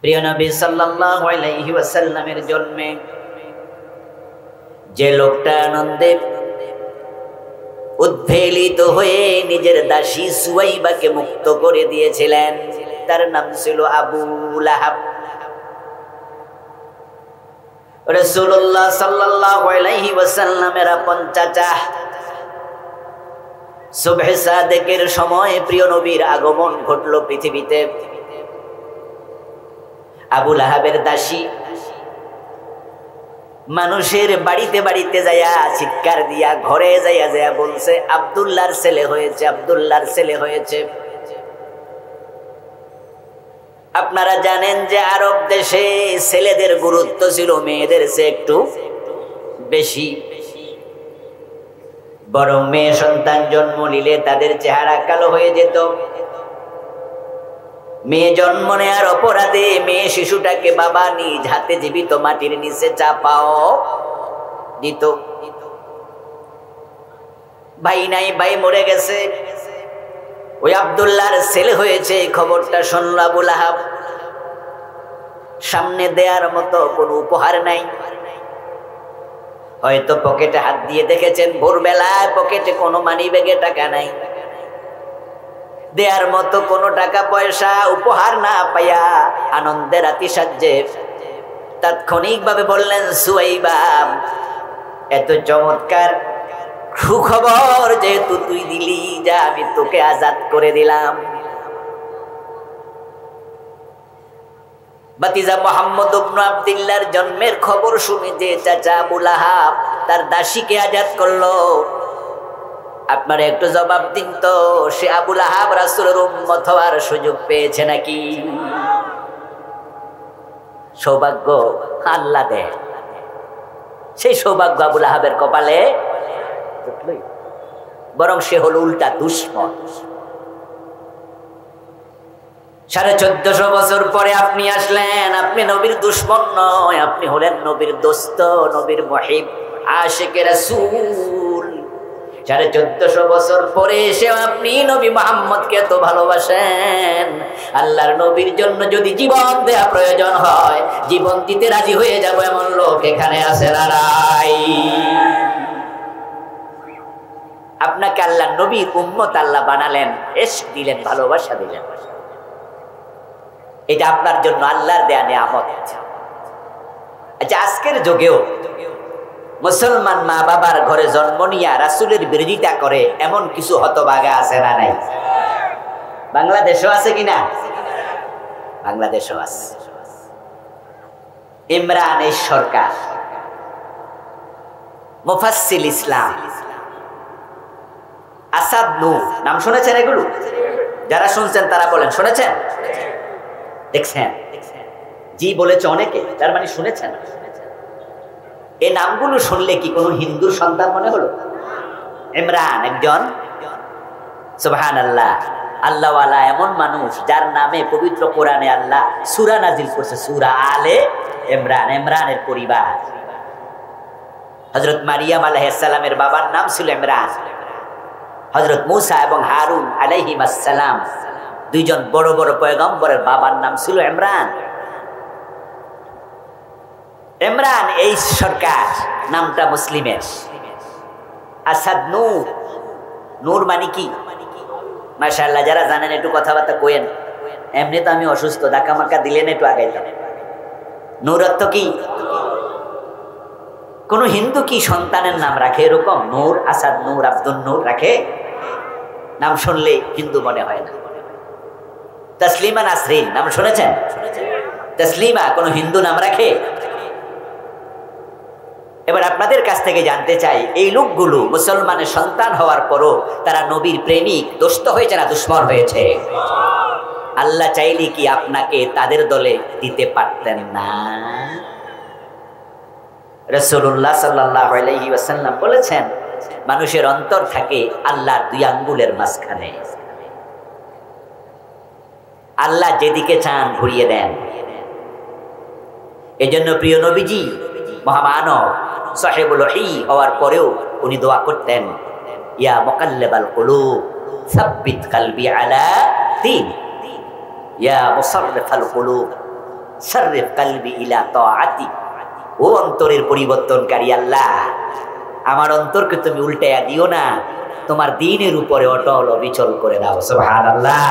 প্রিয় নবী সাল্লাল্লাহু আলাইহি ওয়াসাল্লামের জন্মে যে লোকটা আনন্দে উদ্বেলিত হয়ে নিজের দাসী সুয়াইবাকে মুক্ত করে দিয়েছিলেন, তার নাম ছিল আবু লাহাব। রাসূলুল্লাহ সাল্লাল্লাহু আলাইহি ওয়াসাল্লামের আপন চাচা। সুবহে সাদেকের সময় প্রিয় নবীর আগমন ঘটল পৃথিবীতে। আবু লাহাবের দাসী মানুষের বাড়িতে বাড়িতে যাইয়া চিৎকার দিয়া ঘরে যাইয়া যাইয়া বলছে, আব্দুল্লাহর ছেলে হয়েছে, আব্দুল্লাহর ছেলে হয়েছে। আপনারা জানেন যে আরব দেশে ছেলেদের গুরুত্ব ছিল মেয়েদের চেয়ে একটু বেশি। বরং মেয়ে সন্তান জন্ম নিলে তাদের চেহারা কালো হয়ে যেত। মেয়ে জন্ম নেয়ার অপরাধে মেয়ে শিশুটাকে বাবা নিজ হাতে জীবিত মাটির নিচে চাপাও দিত। ভাই নাই, ভাই মরে গেছে, ওই আব্দুল্লাহর ছেলে হয়েছে, খবরটা শুনল আবু লাহাব। সামনে দেয়ার মতো কোনো উপহার নাই। হয়তো পকেটে হাত দিয়ে দেখেছেন ভোরবেলায় পকেটে কোনো মানি ব্যাগে টাকা নাই, দেয়ার মতো কোনো টাকা পয়সা উপহার না পাইয়া আনন্দের আতিশয্যে তাৎক্ষণিকভাবে বললেন, সুয়াইবা, এত চমৎকার সুখবর যেহেতু তুই দিলি, যা আমি তোকে আজাদ করে দিলাম। ভাতিজা মুহাম্মদ ইবনে আব্দুল্লাহর জন্মের খবর শুনে যে চাচা আবু লাহাব তার দাসীকে আজাদ করলো, আপনারা একটু জবাব দিন তো, সে আবু লাহাব রাসূলের উম্মত হওয়ার সুযোগ পেয়েছে নাকি? সৌভাগ্য আল্লাহ দেয়, সেই সৌভাগ্য আবু লাহাবের কপালে বরং সে হলো উল্টা দুশমন। 1450 বছর পরে আপনি আসলেন, আপনি নবীর দুশমন নয়, আপনি হলেন নবীর দোস্ত, নবীর মুহিব, আশিকে রাসূল। 1450 বছর পরে এসে আপনি নবী মুহাম্মদকে এত ভালোবাসেন, আল্লাহর নবীর জন্য যদি জীবন দেয়া প্রয়োজন হয় জীবন দিতে রাজি হয়ে যাব এমন লোক এখানে আছে না নাই? আপনাকে আল্লাহ নবীর উম্মত আল্লাহ বানালেন, ইশক দিলেন, ভালোবাসা দিলেন, এটা আপনার জন্য আল্লাহর দেয়া নিয়ামত। আচ্ছা, আজকের যুগেও মুসলমান মা বাবার ঘরে জন্ম নিয়া রাসূলের বিরোধিতা করে এমন কিছু হতভাগা আছে না নাই? বাংলাদেশও আছে কিনা? বাংলাদেশও আছে। ইমরান এই সরকার, মুফাসসিল ইসলাম, আসাদ নূর, নাম শুনেছেন এগুলো? যারা শুনছেন তারা বলেন শুনেছেন, দেখছেন? জি বলেছে অনেকে, তার মানে শুনেছেন। এই নামগুলো শুনলে কি কোনো হিন্দুর সন্তান মনে হলো? ইমরান একজন সুবহানাল্লাহ আল্লাহওয়ালা এমন মানুষ যার নামে পবিত্র কোরআনে আল্লাহ সূরা নাজিল করছে, সূরা আলে ইমরান। ইমরানের পরিবার, হযরত মারিয়াম আলাইহিস সালামের বাবার নাম ছিল ইমরান। হযরত মূসা এবং হারুন আলাইহিস সালাম দুইজন বড় বড় পয়গম্বরের বাবার নাম ছিল ইমরান। ইমরান এই সরকার নামটা মুসলিমের। আসাদ নূর, নূর মানে কি? মাশাআল্লাহ, যারা জানেন একটু কথাবার্তা কইেন। এমনি তো আমি অসুস্থ, ধাক্কা মাক্কা দিলেন একটু আগাইতাম। নূর অর্থ কি? কোন হিন্দু কি সন্তানের নাম রাখে এরকম? নূর, আসাদ নূর, আব্দুল নূর রাখে? নাম শুনলে হিন্দু মনে হয় না। তসলিমা নাসরিন নাম শুনেছেন? তসলিমা কোন হিন্দু নাম রাখে? এবার আপনাদের কাছ থেকে জানতে চাই, এই লোকগুলো মুসলমানের সন্তান হওয়ার পরও তারা নবীর প্রেমিক, দোস্ত হয়েছে না দুশমন হয়েছে? আল্লাহ চাইলে কি আপনাকে তাদের দলে দিতে পারতেন না? রাসূলুল্লাহ সাল্লাল্লাহু আলাইহি ওয়াসাল্লাম বলেছেন, মানুষের অন্তর থাকে আল্লাহর দুই আঙ্গুলের মাঝখানে। আল্লাহ যেদিকে চান ঘুরিয়ে দেন। এজন্য প্রিয় নবীজি মহামানব সাহেবুল ওহী হওয়ার পরেও উনি দোয়া করতেন, ইয়া মুকাল্লিবাল কুলুব সাব্বিত কলবি আলা দীন, ইয়া মুসাররিফাল কুলুব সাররিফ কলবি ইলা তাআতি। ও অন্তরের পরিবর্তনকারী আল্লাহ, আমার অন্তরকে তুমি উল্টাইয়া দিও না, তোমার দ্বীনের উপরে অটল অবিচল করে দাও। সুবহানাল্লাহ।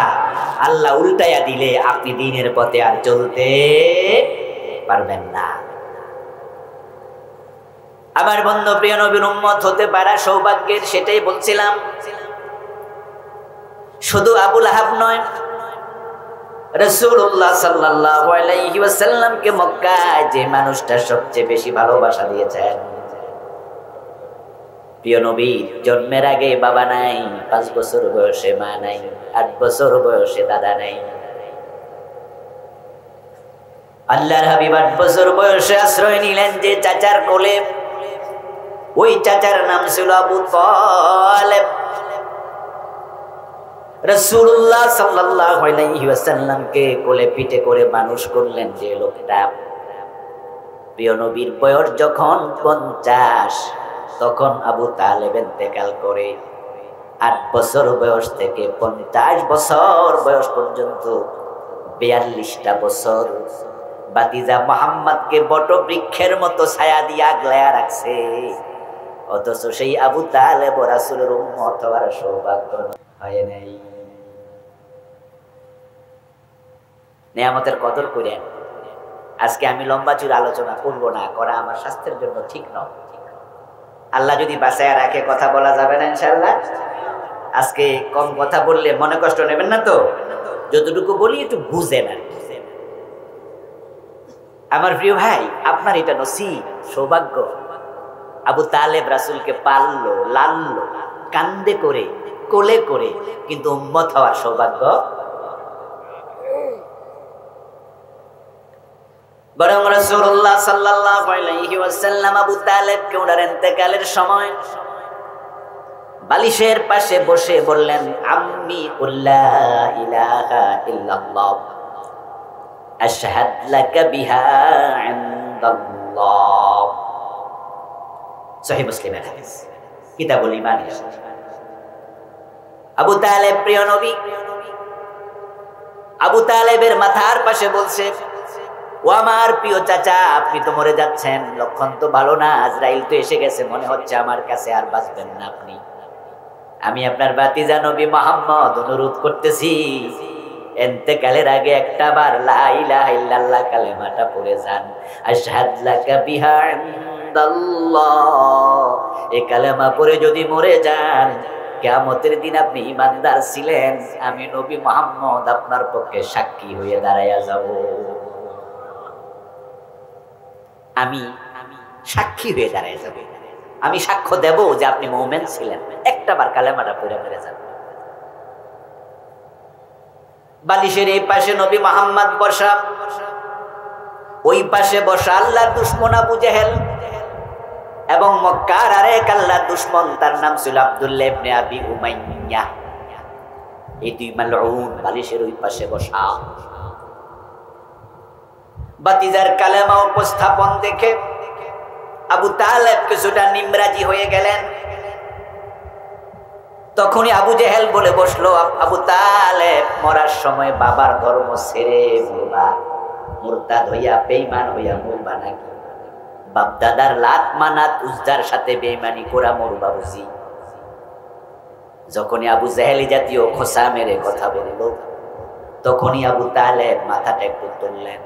আল্লাহ উল্টাইয়া দিলে আপনি দ্বীনের পথে আর চলতে পারবেন না। আমার বন্ধু, প্রিয় নবীর উম্মত হতে পারা সৌভাগ্যের, সেটাই বলছিলাম। শুধু আবু লাহাব নয়, রাসূলুল্লাহ সাল্লাল্লাহু আলাইহি ওয়াসাল্লামকে মক্কায় যে মানুষটা সবচেয়ে বেশি ভালোবাসা দিয়েছেন, প্রিয় নবীর জন্মের আগে বাবা নাই, 5 বছর বয়সে মা নাই, 8 বছর বয়সে দাদা নাই। আল্লাহর হাবিব 8 বছর বয়সে আশ্রয় নিলেন যে চাচার কোলে, ওই চাচার নাম ছিল আবু তালেব। রাসূলুল্লাহ সাল্লাল্লাহু আলাইহি ওয়াসাল্লামকে কোলে পিঠে করে মানুষ করলেন যে লোকটা, প্রিয় নবীর বয়স যখন 50, তখন আবু তালেব ইন্তেকাল করে। 8 বছর বয়স থেকে 50 বছর বয়স পর্যন্ত 42টা বছর বাতিজা মুহাম্মদকে বটবৃক্ষের মতো ছায়া দিয়ে আগলায়া রাখছে। অথচ সেই আবু তালেব রাসূলের উম্মত হওয়ার সৌভাগ্য হয় নাই। নিয়ামতের কদর করেন। আজকে আমি লম্বা চূড়া আলোচনা করব না, করা আমার স্বাস্থ্যের জন্য ঠিক নয়। আল্লাহ যদি বাঁচায় রাখে কথা বলা যাবে না ইনশাআল্লাহ। আজকে কম কথা বললে মনে কষ্ট নেবেন না তো? যতটুকু বলি একটু বুঝেন আর। আমার প্রিয় ভাই, আপনার এটা নসিব, সৌভাগ্য। আবু তালেব রাসূলকে পাললো, লাললো, কান্দে করে, কোলে করে, কিন্তু উম্মত হওয়ার সৌভাগ্য। বরং রাসূলুল্লাহ সাল্লাল্লাহু আলাইহি ওয়াসাল্লাম আবু তালেবকে ওনার ইন্তেকালের সময় বালিশের পাশে বসে বললেন, আম্মি লা ইলাহা ইল্লাল্লাহ আশহাদ লাকা বিহা ইনদাল্লাহ। সহিহ মুসলিমের হাদিস, কিতাবুল ঈমান। আবু তালেব প্রিয় নবী, আবু তালেবের মাথার পাশে বলছে, ও আমার প্রিয় চাচা, আপনি তো মরে যাচ্ছেন, লক্ষণ তো ভালো না, আজরাইল তো এসে গেছে, মনে হচ্ছে আমার কাছে আর বাঁচবেন না আপনি। আমি আপনার ভাতিজা নবী মুহাম্মদ অনুরোধ করতেছি, ইন্তেকালের আগে একটা বার লা ইলাহা ইল্লাল্লাহ কালেমাটা পড়ে যান। আশহাদু লাকা বিহা ইনদাল্লাহ, এই কালেমা পড়ে যদি মরে যান, কিয়ামতের দিন আপনি ঈমানদার ছিলেন, আমি নবী মুহাম্মদ আপনার পক্ষে সাক্ষী হয়ে দাঁড়ায়া যাব। আমি সাক্ষী হয়ে দাঁড়ায় যাব, আমি সাক্ষ্য দেব যে আপনি মুমিন ছিলেন। একটা বার কালেমাটা পড়ে মরে যান। বালিশের এই পাশে নবী মুহাম্মদ বসা, ওই পাশে বসা আল্লাহর দুশমন আবু জেহেল এবং মক্কার আরেক আল্লাহর দুশমন, তার নাম ছিল আব্দুল্লাহ ইবনে আবি উমাইয়া। এই দুই মালউন বালিশের ওই পাশে বসা। বাতিজার কালেমা উপস্থাপন দেখে আবু তালেব কিছুটা নিমরাজি হয়ে গেলেন। তখনই আবু জেহেল বলে বসলো, আবু তালেব মরার সময় বাবার ধর্ম ছেড়ে মরবা, মুরতাদ হইয়া বেঈমান হইয়া মরবা নাকি? বাপ দাদার লাত মানাত উজ্জার সাথে বেঈমানি করা মরবা বুঝি? যখনই আবু জেহেলি জাতীয় খোসা মেরে কথা বলল, তখনই আবু তালেব মাথাটা একটু তুললেন।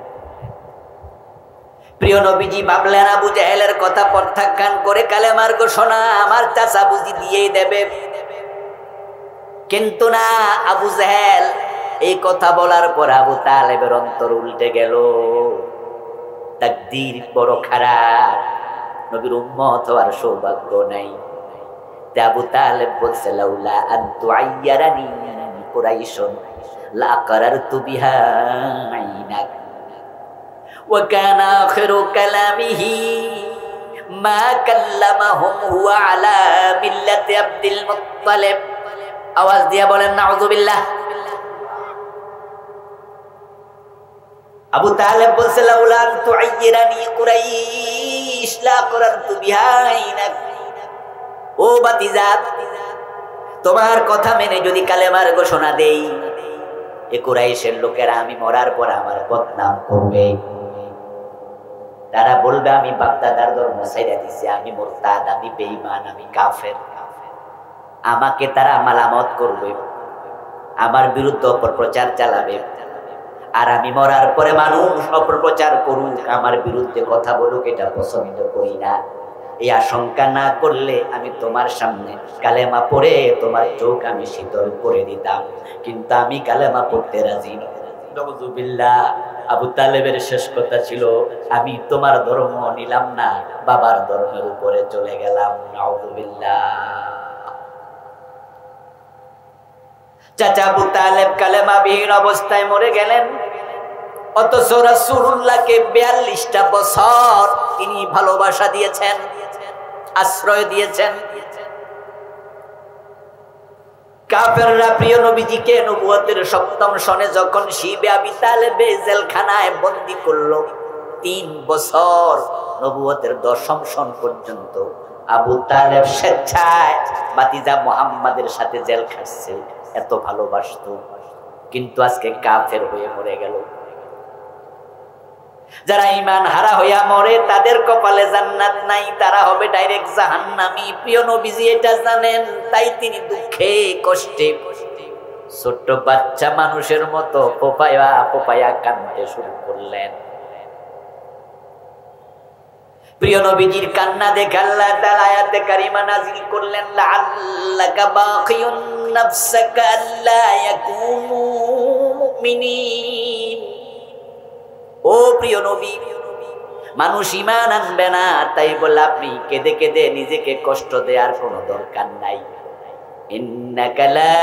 প্রিয় নবীজি ভাবলেন আবু জেহেলের কথা প্রত্যাখ্যান করে কালেমার ঘোষণা আমার চাচা বুঝি দিয়েই দেবে, কিন্তু না, আবু জেহেল এই কথা বলার পর আবু তালেবের অন্তর উল্টে গেল। তাকদীর বড় খারাপ, নবীর উম্মত হওয়ার সৌভাগ্য নাই। তে আবু তালেব বলছে, লাউলা আন তুআয়্যারানি কুরাইশুন লা কারারতু বিহা আইনাক। وكان آخر كلامه ما كلمهم هو على ملة عبد المطلب। আওয়াজ দিয়া বলেন নাউযুবিল্লাহ। আবু তালেব বলছে, লাউলা আন তুআয়্যারানি কুরাইশ লা কারারতু বিহা আইনাক। ও ভাতিজা, তোমার কথা মেনে যদি কালেমার ঘোষণা দেই, এ কুরাইশের লোকেরা আমি মরার পর আমার বদনাম করবে। তারা বলবে আমি বাপদাদার ধর্ম ছেড়ে দিছি, আমি মুরতাদ, আমি বেঈমান, আমি কাফের। আমাকে তারা মালামত করবে, আমার বিরুদ্ধে অপপ্রচার চালাবে। আর আমি মরার পরে মানুষ অপপ্রচার করুক, আমার বিরুদ্ধে কথা বলুক, এটা পছন্দ করি না। এই আশঙ্কা না করলে আমি তোমার সামনে কালেমা পড়ে তোমার চোখ আমি শীতল করে দিতাম, কিন্তু আমি কালেমা পড়তে রাজি না। নাউযুবিল্লাহ। আবু তালেবের শেষ কথা ছিল, আমি তোমার ধর্ম নিলাম না, বাবার ধর্মের উপরে চলে গেলাম। নাউযুবিল্লাহ। চাচা আবু তালেব কালেমাবিহীন অবস্থায় মরে গেলেন, অথচ রাসূলুল্লাহকে 42টা বছর তিনি ভালোবাসা দিয়েছেন, আশ্রয় দিয়েছেন। কাফেররা প্রিয় নবীজিকে নবুয়তের 7ম সনে যখন শিবে আবি তালেবে জেলখানায় বন্দী করলো, 3 বছর নবুয়তের 10ম সন পর্যন্ত আবু তালেব স্বেচ্ছায় ভাতিজা মুহাম্মাদের সাথে জেল খাটছে, এত ভালোবাসতো। কিন্তু আজকে কাফের হয়ে মরে গেল। যারা ঈমান হারা হইয়া মরে তাদের কপালে জান্নাত নাই, তারা হবে ডাইরেক্ট জাহান্নামী। প্রিয় নবীজি এটা জানেন, তাই তিনি দুঃখে কষ্টে ছোট্ট বাচ্চা মানুষের মতো পোপায়া পোপায়া কাঁদতে শুরু করলেন। প্রিয় নবীজির কান্না দেখে আল্লাহ তাআলা আয়াতে কারিমা নাযিল করলেন, লাআল্লাকা বাকিউন নাফসাকা আল্লা ইয়াকুনু মুমিনিন। ও প্রিয় নবী, মানুষ ঈমান আনবে না, তাই বলে আপনি কেঁদে কেঁদে নিজেকে কষ্ট দেওয়ার কোনো দরকার নাই। ইন্নাকা লা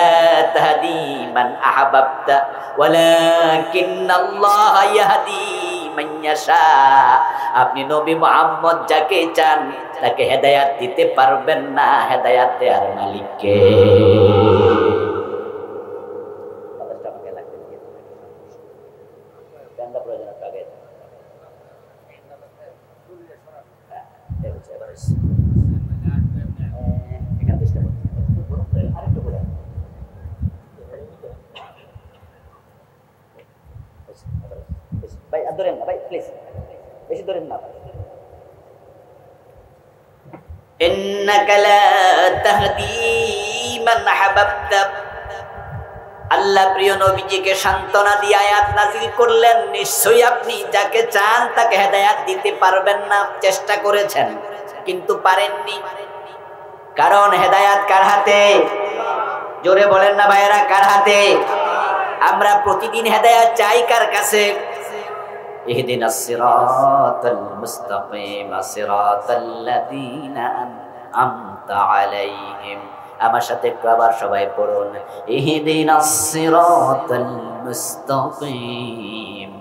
তাহদি মান আহবাবতা ওয়ালাকিন্নাল্লাহা ইয়াহদি মান ইয়াশা। আপনি নবী মুহাম্মদ যাকে চান তাকে হেদায়েত দিতে পারবেন না, হেদায়েত দেওয়ার মালিক কে? ভাই আর ধরেন না ভাই, প্লিজ বেশি ধরেন না। ইন্নাকা লা তাহদি মান আহবাবতা। আল্লাহ প্রিয় নবীজিকে সান্ত্বনা দিয়ে আয়াত নাযিল করলেন, নিশ্চয়ই আপনি যাকে চান তাকে হেদায়েত দিতে পারবেন না। চেষ্টা করেছেন কিন্তু পারেননি, কারণ হেদায়েত কার হাতে? জোরে বলেন না ভাইয়েরা, কার হাতে? আমরা প্রতিদিন হেদায়েত চাই কার কাছে? ইহদিনাস সিরাতাল মুস্তাকিম সিরাতাল্লাযীনা আন'আমতা আলাইহিম। আমার সাথে একটু আবার সবাই পড়ুন, ইহদিনাস সিরাতাল মুস্তাকিম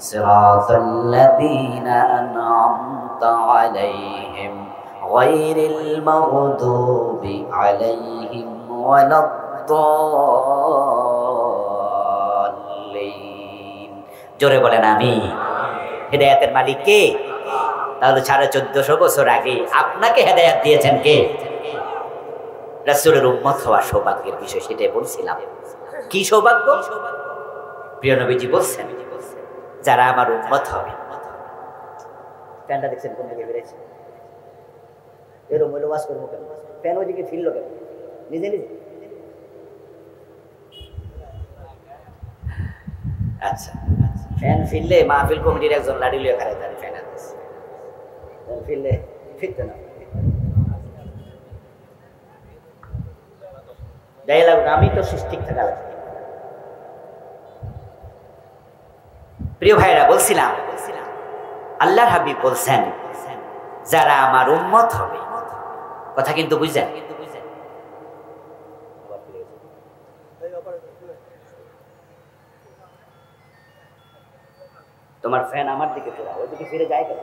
সিরাতাল্লাযীনা আন'আমতা আলাইহিম গায়রিল মাগদুবি আলাইহিম ওয়ালাদ-দাল্লিন। জোরে বলেন আমিন। হেদায়েতের মালিক কে? তাহলে 1450 বছর আগে আপনাকে হেদায়েত দিয়েছেন কে? রাসূলের উম্মত হওয়া সৌভাগ্যের বিষয়, সেটাই বলছিলাম। কি সৌভাগ্য? প্রিয় নবীজি বলছেন, যারা আমার উম্মত হবে। ফ্যানটা দেখছেন কোন দিকে বেড়েছে? এরকম হইলে ওয়াজ করবো কেন? ফ্যান ওইদিকে ফিরল কেন? নিজে নিজে। আচ্ছা, ফ্যান ফিরলে মাহফিল কমিটির একজন লাড়ি লিয়ে খারে তার ফ্যান আছে, ফিরলে ফিরতে না। যাই লাগুক, আমি তো ঠিক থাকা লাগবে। প্রিয় ভাইরা, বলছিলাম আল্লাহর হাবিব বলছেন, যারা আমার উম্মত হবে। কথা কিন্তু বুঝছেন? তোমার ফ্যান আমার দিকে ফেরাও, ওইদিকে ফিরে যায় কেন?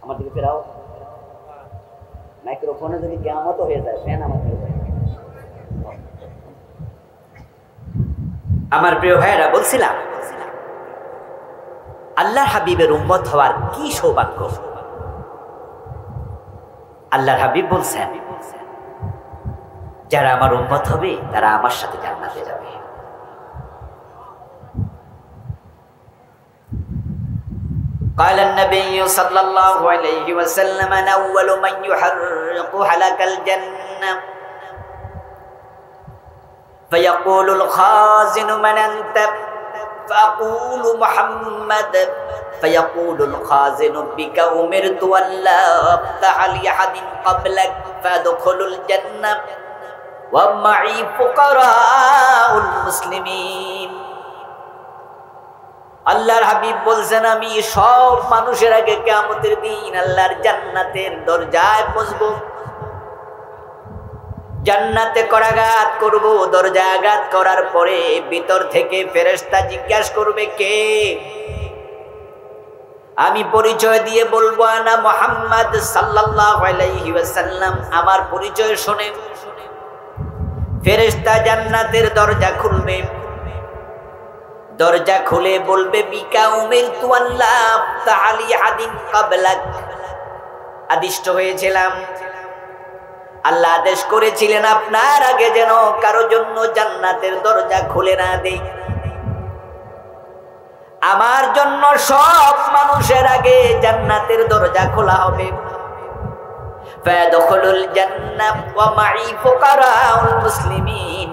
আমার দিকে ফেরাও। মাইক্রোফোনে যদি কিয়ামত হয়ে যায়, ফ্যান আমার দিকে। আমার প্রিয় ভাইয়েরা, বলছিলাম আল্লাহর হাবিবের উম্মত হওয়ার কি সৌভাগ্য। আল্লাহর হাবিব বলছেন, যারা আমার উম্মত হবে তারা আমার সাথে জান্নাতে যাবে। قال النبي صلى الله عليه وسلم أول من يحرق حلق الجنة فيقول الخازن من أنت فأقول محمد فيقول الخازن بك أمرت أن لا أفتح لأحد قبلك فأدخل الجنة ومعي فقراء المسلمين। আল্লাহর হাবিব বলছেন, আমি সব মানুষের আগে কিয়ামতের দিন আল্লাহর জান্নাতের দরজায় বসবো, জান্নাতে করাঘাত করব। দরজা আঘাত করার পরে ভিতর থেকে ফেরেশতা জিজ্ঞাসা করবে, কে? আমি পরিচয় দিয়ে বলবো, আনা মুহাম্মদ সাল্লাল্লাহু আলাইহি ওয়াসাল্লাম। আমার পরিচয় শুনে ফেরেশতা জান্নাতের দরজা খুলবে। দরজা খুলে বলবে, বিকা উমিরতু আল্লাহ আফতাহ লি আহাদিন ক্বাবলাক। আদিষ্ট হয়েছিলাম, আল্লাহ আদেশ করেছিলেন আপনার আগে যেন কারো জন্য জান্নাতের দরজা খুলে না দেই। আমার জন্য সব মানুষের আগে জান্নাতের দরজা খোলা হবে। ফায়াদখুলুল জান্নাহ ওয়া মাই ফুকারাউল মুসলিমিন।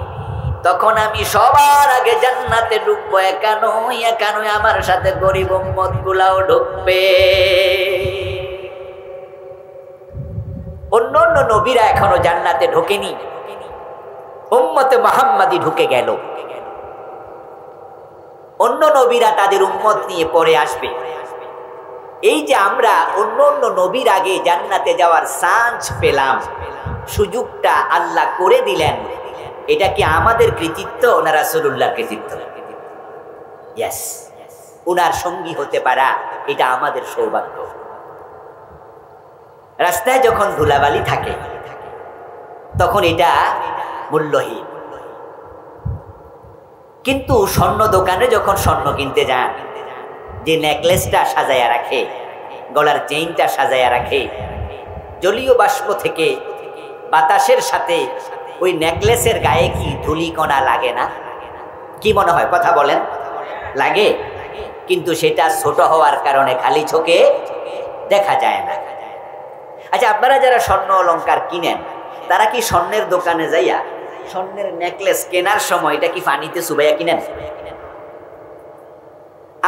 তখন আমি সবার আগে জান্নাতে ঢুকবো। একানই আমার সাথে গরিব উম্মত গুলাও ঢুকবে। অন্য অন্য নবীরা এখনো জান্নাতে ঢোকেনি, উম্মতে মুহাম্মাদি ঢুকে গেল। অন্য নবীরা তাদের উম্মত নিয়ে পরে আসবে। এই যে আমরা অন্য অন্য নবীর আগে জান্নাতে যাওয়ার চান্স পেলাম, সুযোগটা আল্লাহ করে দিলেন, এটা কি আমাদের কৃতিত্ব না রাসূলুল্লাহর কৃতিত্ব? ইয়েস, উনার সঙ্গী হতে পারা এটা আমাদের সৌভাগ্য। রাস্তায় যখন ধুলাবালি থাকে তখন এটা মূল্যহীন, কিন্তু স্বর্ণ দোকানে যখন স্বর্ণ কিনতে যান, যে নেকলেসটা সাজায়া রাখে, গলার চেইনটা সাজায়া রাখে, জলীয় বাষ্প থেকে বাতাসের সাথে ওই নেকলেসের গায়ে কি ধুলিকণা লাগে না? কি মনে হয়? কথা বলেন, লাগে? কিন্তু সেটা ছোট হওয়ার কারণে খালি চোখে দেখা যায় না। আচ্ছা, আপনারা যারা স্বর্ণ অলংকার কিনেন, তারা কি স্বর্ণের দোকানে যাইয়া স্বর্ণের নেকলেস কেনার সময় এটা কি পানিতে চুবাইয়া কিনেন?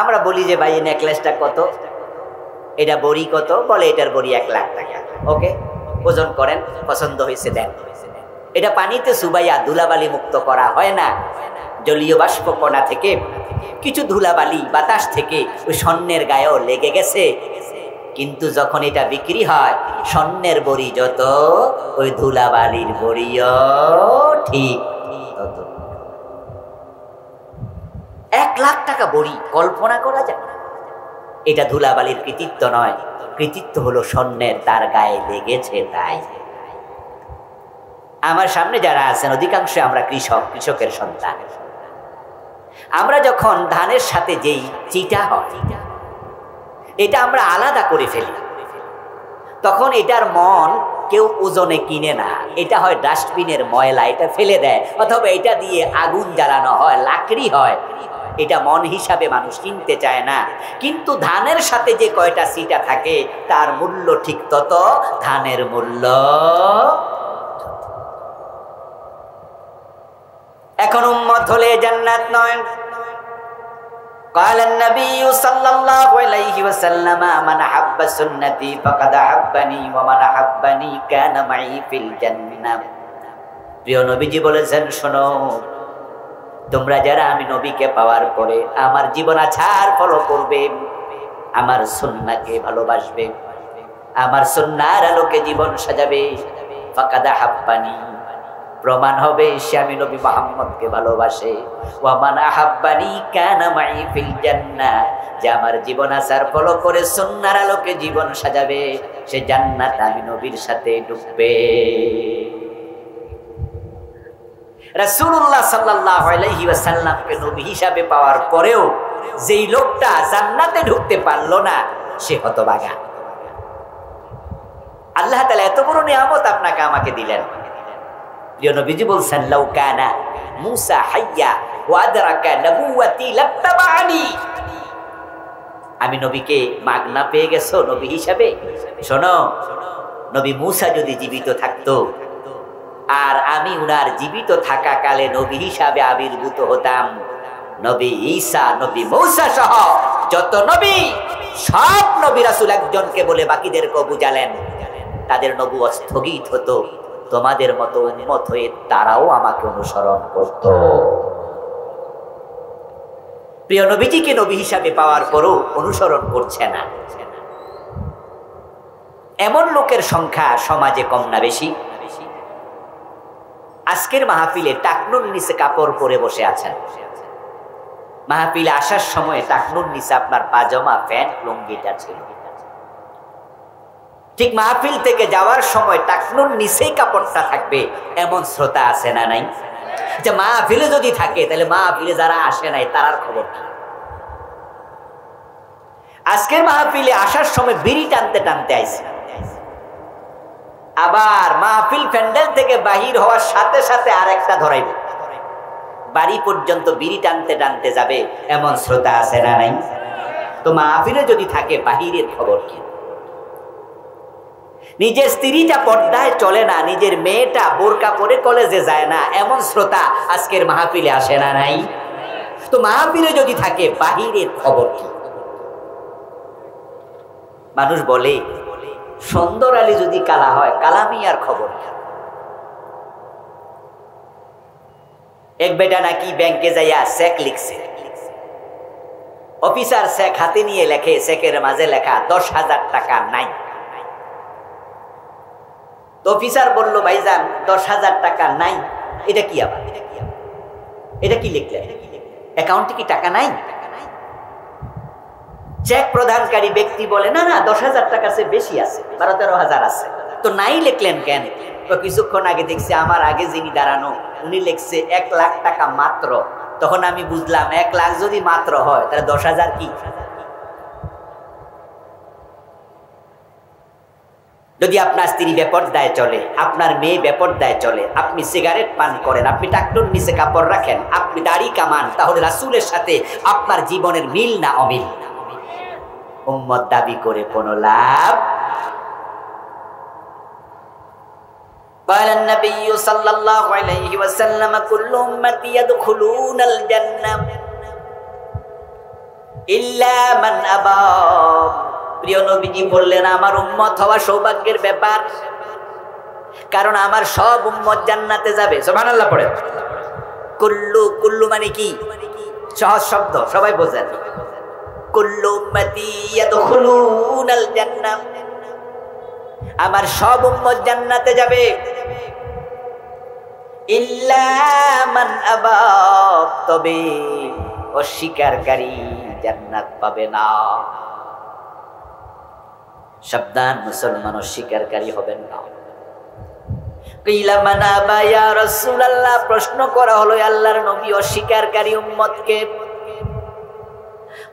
আমরা বলি যে ভাই এই নেকলেসটা কত, এটা বড়ি কত, বলে এটার বড়ি 1 লাখ টাকা। ওকে, ওজন করেন, পছন্দ হয়েছে দেন। এটা পানিতে চুবাইয়া ধুলাবালি মুক্ত করা হয় না। জলীয় বাষ্প কণা থেকে কিছু ধুলাবালি বাতাস থেকে ওই স্বর্ণের গায়েও লেগে গেছে, কিন্তু যখন এটা বিক্রি হয়, স্বর্ণের বড়ি যত, ওই ধুলাবালির বড়িও ঠিক তত। 1 লাখ টাকা বড়ি কল্পনা করা যায়? এটা ধুলাবালির কৃতিত্ব নয়, কৃতিত্ব হলো স্বর্ণের তার গায়ে লেগেছে। তাই আমার সামনে যারা আছেন অধিকাংশ আমরা কৃষকের সন্তান। আমরা যখন ধানের সাথে যেই চিটা হয় এটা আমরা আলাদা করে ফেলি, তখন এটার মন কেউ ওজনে কিনে না, এটা হয় ডাস্টবিনের ময়লা, এটা ফেলে দেয়, অথবা এটা দিয়ে আগুন জ্বালানো হয়, লাকড়ি হয়, এটা মন হিসাবে মানুষ কিনতে চায় না। কিন্তু ধানের সাথে যে কয়টা চিটা থাকে তার মূল্য ঠিক তত, ধানের মূল্য। এখন উম্মত হলে জান্নাত নয়। قال النبي صلى الله عليه وسلم من أحب سنتي فقد أحبني ومن أحبني كان معي في الجنة। প্রিয় নবীজি বলেছেন, শোনো, তোমরা যারা আমি নবীকে পাওয়ার পরে আমার জীবন আছাড় ফলো করবে, আমার সুন্নাহকে ভালোবাসবে, আমার সুন্নাহর আলোকে জীবন সাজাবে, ফাকাদ আহাব্বানি, প্রমাণ হবে সে আমি নবী মুহাম্মদকে ভালোবাসে। ওয়া মান আহাব্বানি কানা মাই ফিল জান্নাহ, যে আমার জীবন আচার ফলো করে সুন্নাহর আলোকে জীবন সাজাবে, সে জান্নাত আমি নবীর সাথে ঢুকবে। রাসূলুল্লাহ সাল্লাল্লাহু আলাইহি ওয়াসাল্লামকে নবী হিসাবে পাওয়ার পরেও যেই লোকটা জান্নাতে ঢুকতে পারলো না, সে হতভাগা। আল্লাহ তাআলা এত বড় নিয়ামত আপনাকে আমাকে দিলেন, প্রিয় নবীজি বলছেন, লাউ কানা মূসা হাইয়া ওয়া আদরাকা নবুওয়াতি লাত্তাবানি। আমি নবীকে মাগনা পেয়ে গেছো নবী হিসাবে। শোনো, নবী মূসা যদি জীবিত থাকতো আর আমি উনার জীবিত থাকাকালে নবী হিসাবে আবির্ভূত হতাম, নবী ঈসা, নবী মূসা সহ যত নবী, সব নবী রাসূল একজনকে বলে বাকিদেরকে বুঝালেন, তাদের নবুয়ত স্থগিত হতো। তোমাদের মতো উম্মত হয়ে তারাও আমাকে অনুসরণ করত। প্রিয় নবীজিকে নবী হিসাবে পাওয়ার পরও অনুসরণ করছে না, এমন লোকের সংখ্যা সমাজে কম না বেশি? আজকের মাহফিলে টাকনুর নিচে কাপড় পরে বসে আছেন, মাহফিলে আসার সময় টাকনুর নিচে আপনার পাজামা, প্যান্ট, লুঙ্গিটা ছিল। ঠিক মাহফিল থেকে যাওয়ার সময় টাকনুর নিচেই কাপড়টা থাকবে, এমন শ্রোতা আছে না নাই? যে মাহফিলে যদি থাকে তাহলে মাহফিলে যারা আসে নাই তারার খবর কি? আজকের মাহফিলে আসার সময় বিড়ি টানতে টানতে আইছে, আবার মাহফিল প্যান্ডেল থেকে বাহির হওয়ার সাথে সাথে আরেকটা ধরাইবে, বাড়ি পর্যন্ত বিড়ি টানতে টানতে যাবে, এমন শ্রোতা আছে না নাই? তো মাহফিলে যদি থাকে বাহিরের খবর কি? নিজের স্ত্রীটা পর্দায় চলে না, নিজের মেয়েটা বোরকা পরে কলেজে যায় না, এমন শ্রোতা আজকের মাহফিলে আসে না নাই? তো মাহফিলে যদি থাকে বাহিরের খবর কি? মানুষ বলে সুন্দর আলী যদি কালা হয়, কালামিয়ার খবর কি? এক বেটা নাকি ব্যাংকে যাইয়া চেক লিখছে, অফিসার চেক হাতে নিয়ে লেখে, চেকের মাঝে লেখা 10,000 টাকা নাই। তো অফিসার বলল, ভাইজান 10,000 টাকা নাই, এটা কি আবার, এটা কি লিখলেন, অ্যাকাউন্টে কি টাকা নাই? চেক প্রদানকারী ব্যক্তি বলে, না না, 10,000 টাকার চেয়ে বেশি আছে, 12-13,000 আছে। তো নাই লিখলেন কেন? তো কিছুক্ষণ আগে দেখছি আমার আগে যিনি দাঁড়ানো উনি লিখছে 1 লাখ টাকা মাত্র। তখন আমি বুঝলাম 1 লাখ যদি মাত্র হয় তাহলে 10,000 কি? যদি আপনার স্ত্রী বেপরদায় চলে, আপনার মেয়ে বেপরদায় চলে, আপনি সিগারেট পান করেন, আপনি টাকনুর নিচে কাপড় রাখেন, আপনি দাড়ি কামান, তাহলে রাসূলের সাথে আপনার জীবনের মিল না অমিল? উম্মত দাবি করে কোনো লাভ? قال النبي صلى الله عليه وسلم كل امتي يدخلون الجنه الا من ابى। প্রিয় নবীজি বললেন, আমার উম্মত হওয়া সৌভাগ্যের ব্যাপার, কারণ আমার সব উম্মত জান্নাতে যাবে। সুবহানাল্লাহ পড়ে। কুল্লু, কুল্লু মানে কি? সহজ শব্দ, সবাই বোঝেন। কুল্লু উম্মতি ইয়াদখুলুনাল জান্নাহ, আমার সব উম্মত জান্নাতে যাবে। ইল্লা মান আবা, তবে অস্বীকারী জান্নাত পাবে না। সাবধান, মুসলমান অস্বীকারী হবেন না। কিলা মান আবা ইয়া রাসূলুল্লাহ, প্রশ্ন করা হলো, আল্লাহর নবী অস্বীকারী উম্মতকে।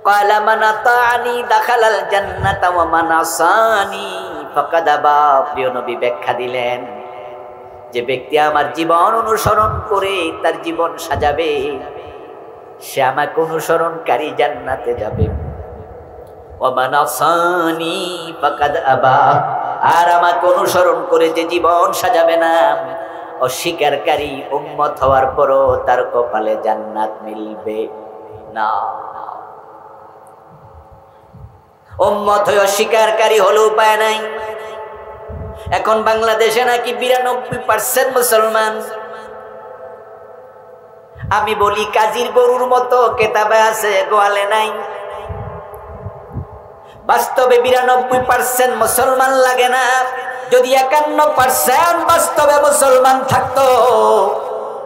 ক্বালা মান আতানি দাখালাল জান্নাতা ওয়া মান আসানি ফাকাদ আবা। প্রিয় নবী ব্যাখ্যা দিলেন, যে ব্যক্তি আমার জীবন অনুসরণ করে তার জীবন সাজাবে, সে আমাকে অনুসরণকারী জান্নাতে যাবে। ওয়া মান আসানি ফাকাদ আবা, আর আমাকে অনুসরণ করে যে জীবন সাজাবে না, অস্বীকারী উম্মত হওয়ার পরও তার কপালে জান্নাত মিলবে না। উম্মত হয়ে অস্বীকারী হলে উপায় নাই। এখন বাংলাদেশে নাকি 92% মুসলমান। আমি বলি, কাজীর গরুর মতো কেতাবে আছে, গোয়ালে নাই। বাস্তবে 92% মুসলমান লাগে না। যদি 51% বাস্তবে মুসলমান থাকতো,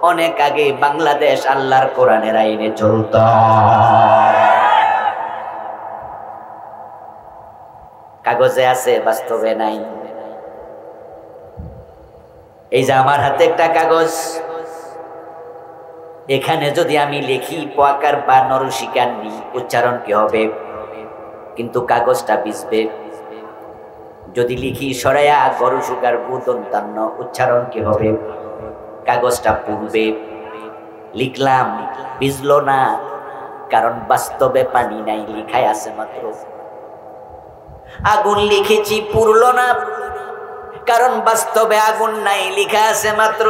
অনেক আগে বাংলাদেশ আল্লাহর কোরআনের আইনে চলত। কাগজে আছে, বাস্তবে নাই। এই যে আমার হাতে একটা কাগজ, এখানে যদি আমি লিখি পোয়াকার বা নরসিকান্নি, উচ্চারণ কি হবে? কিন্তু কাগজটা ভিজবে। যদি লিখি সরাইয়া গরু সুগার বুদন্তান্ন, উচ্চারণ কি হবে? কাগজটা পূর্বে লিখলাম, ভিজলো না, কারণ বাস্তবে পানি নাই, লিখাই আছে মাত্র। আগুন লিখেছি, পুরলো না, কারণ বাস্তবে আগুন নাই, লিখা আছে মাত্র।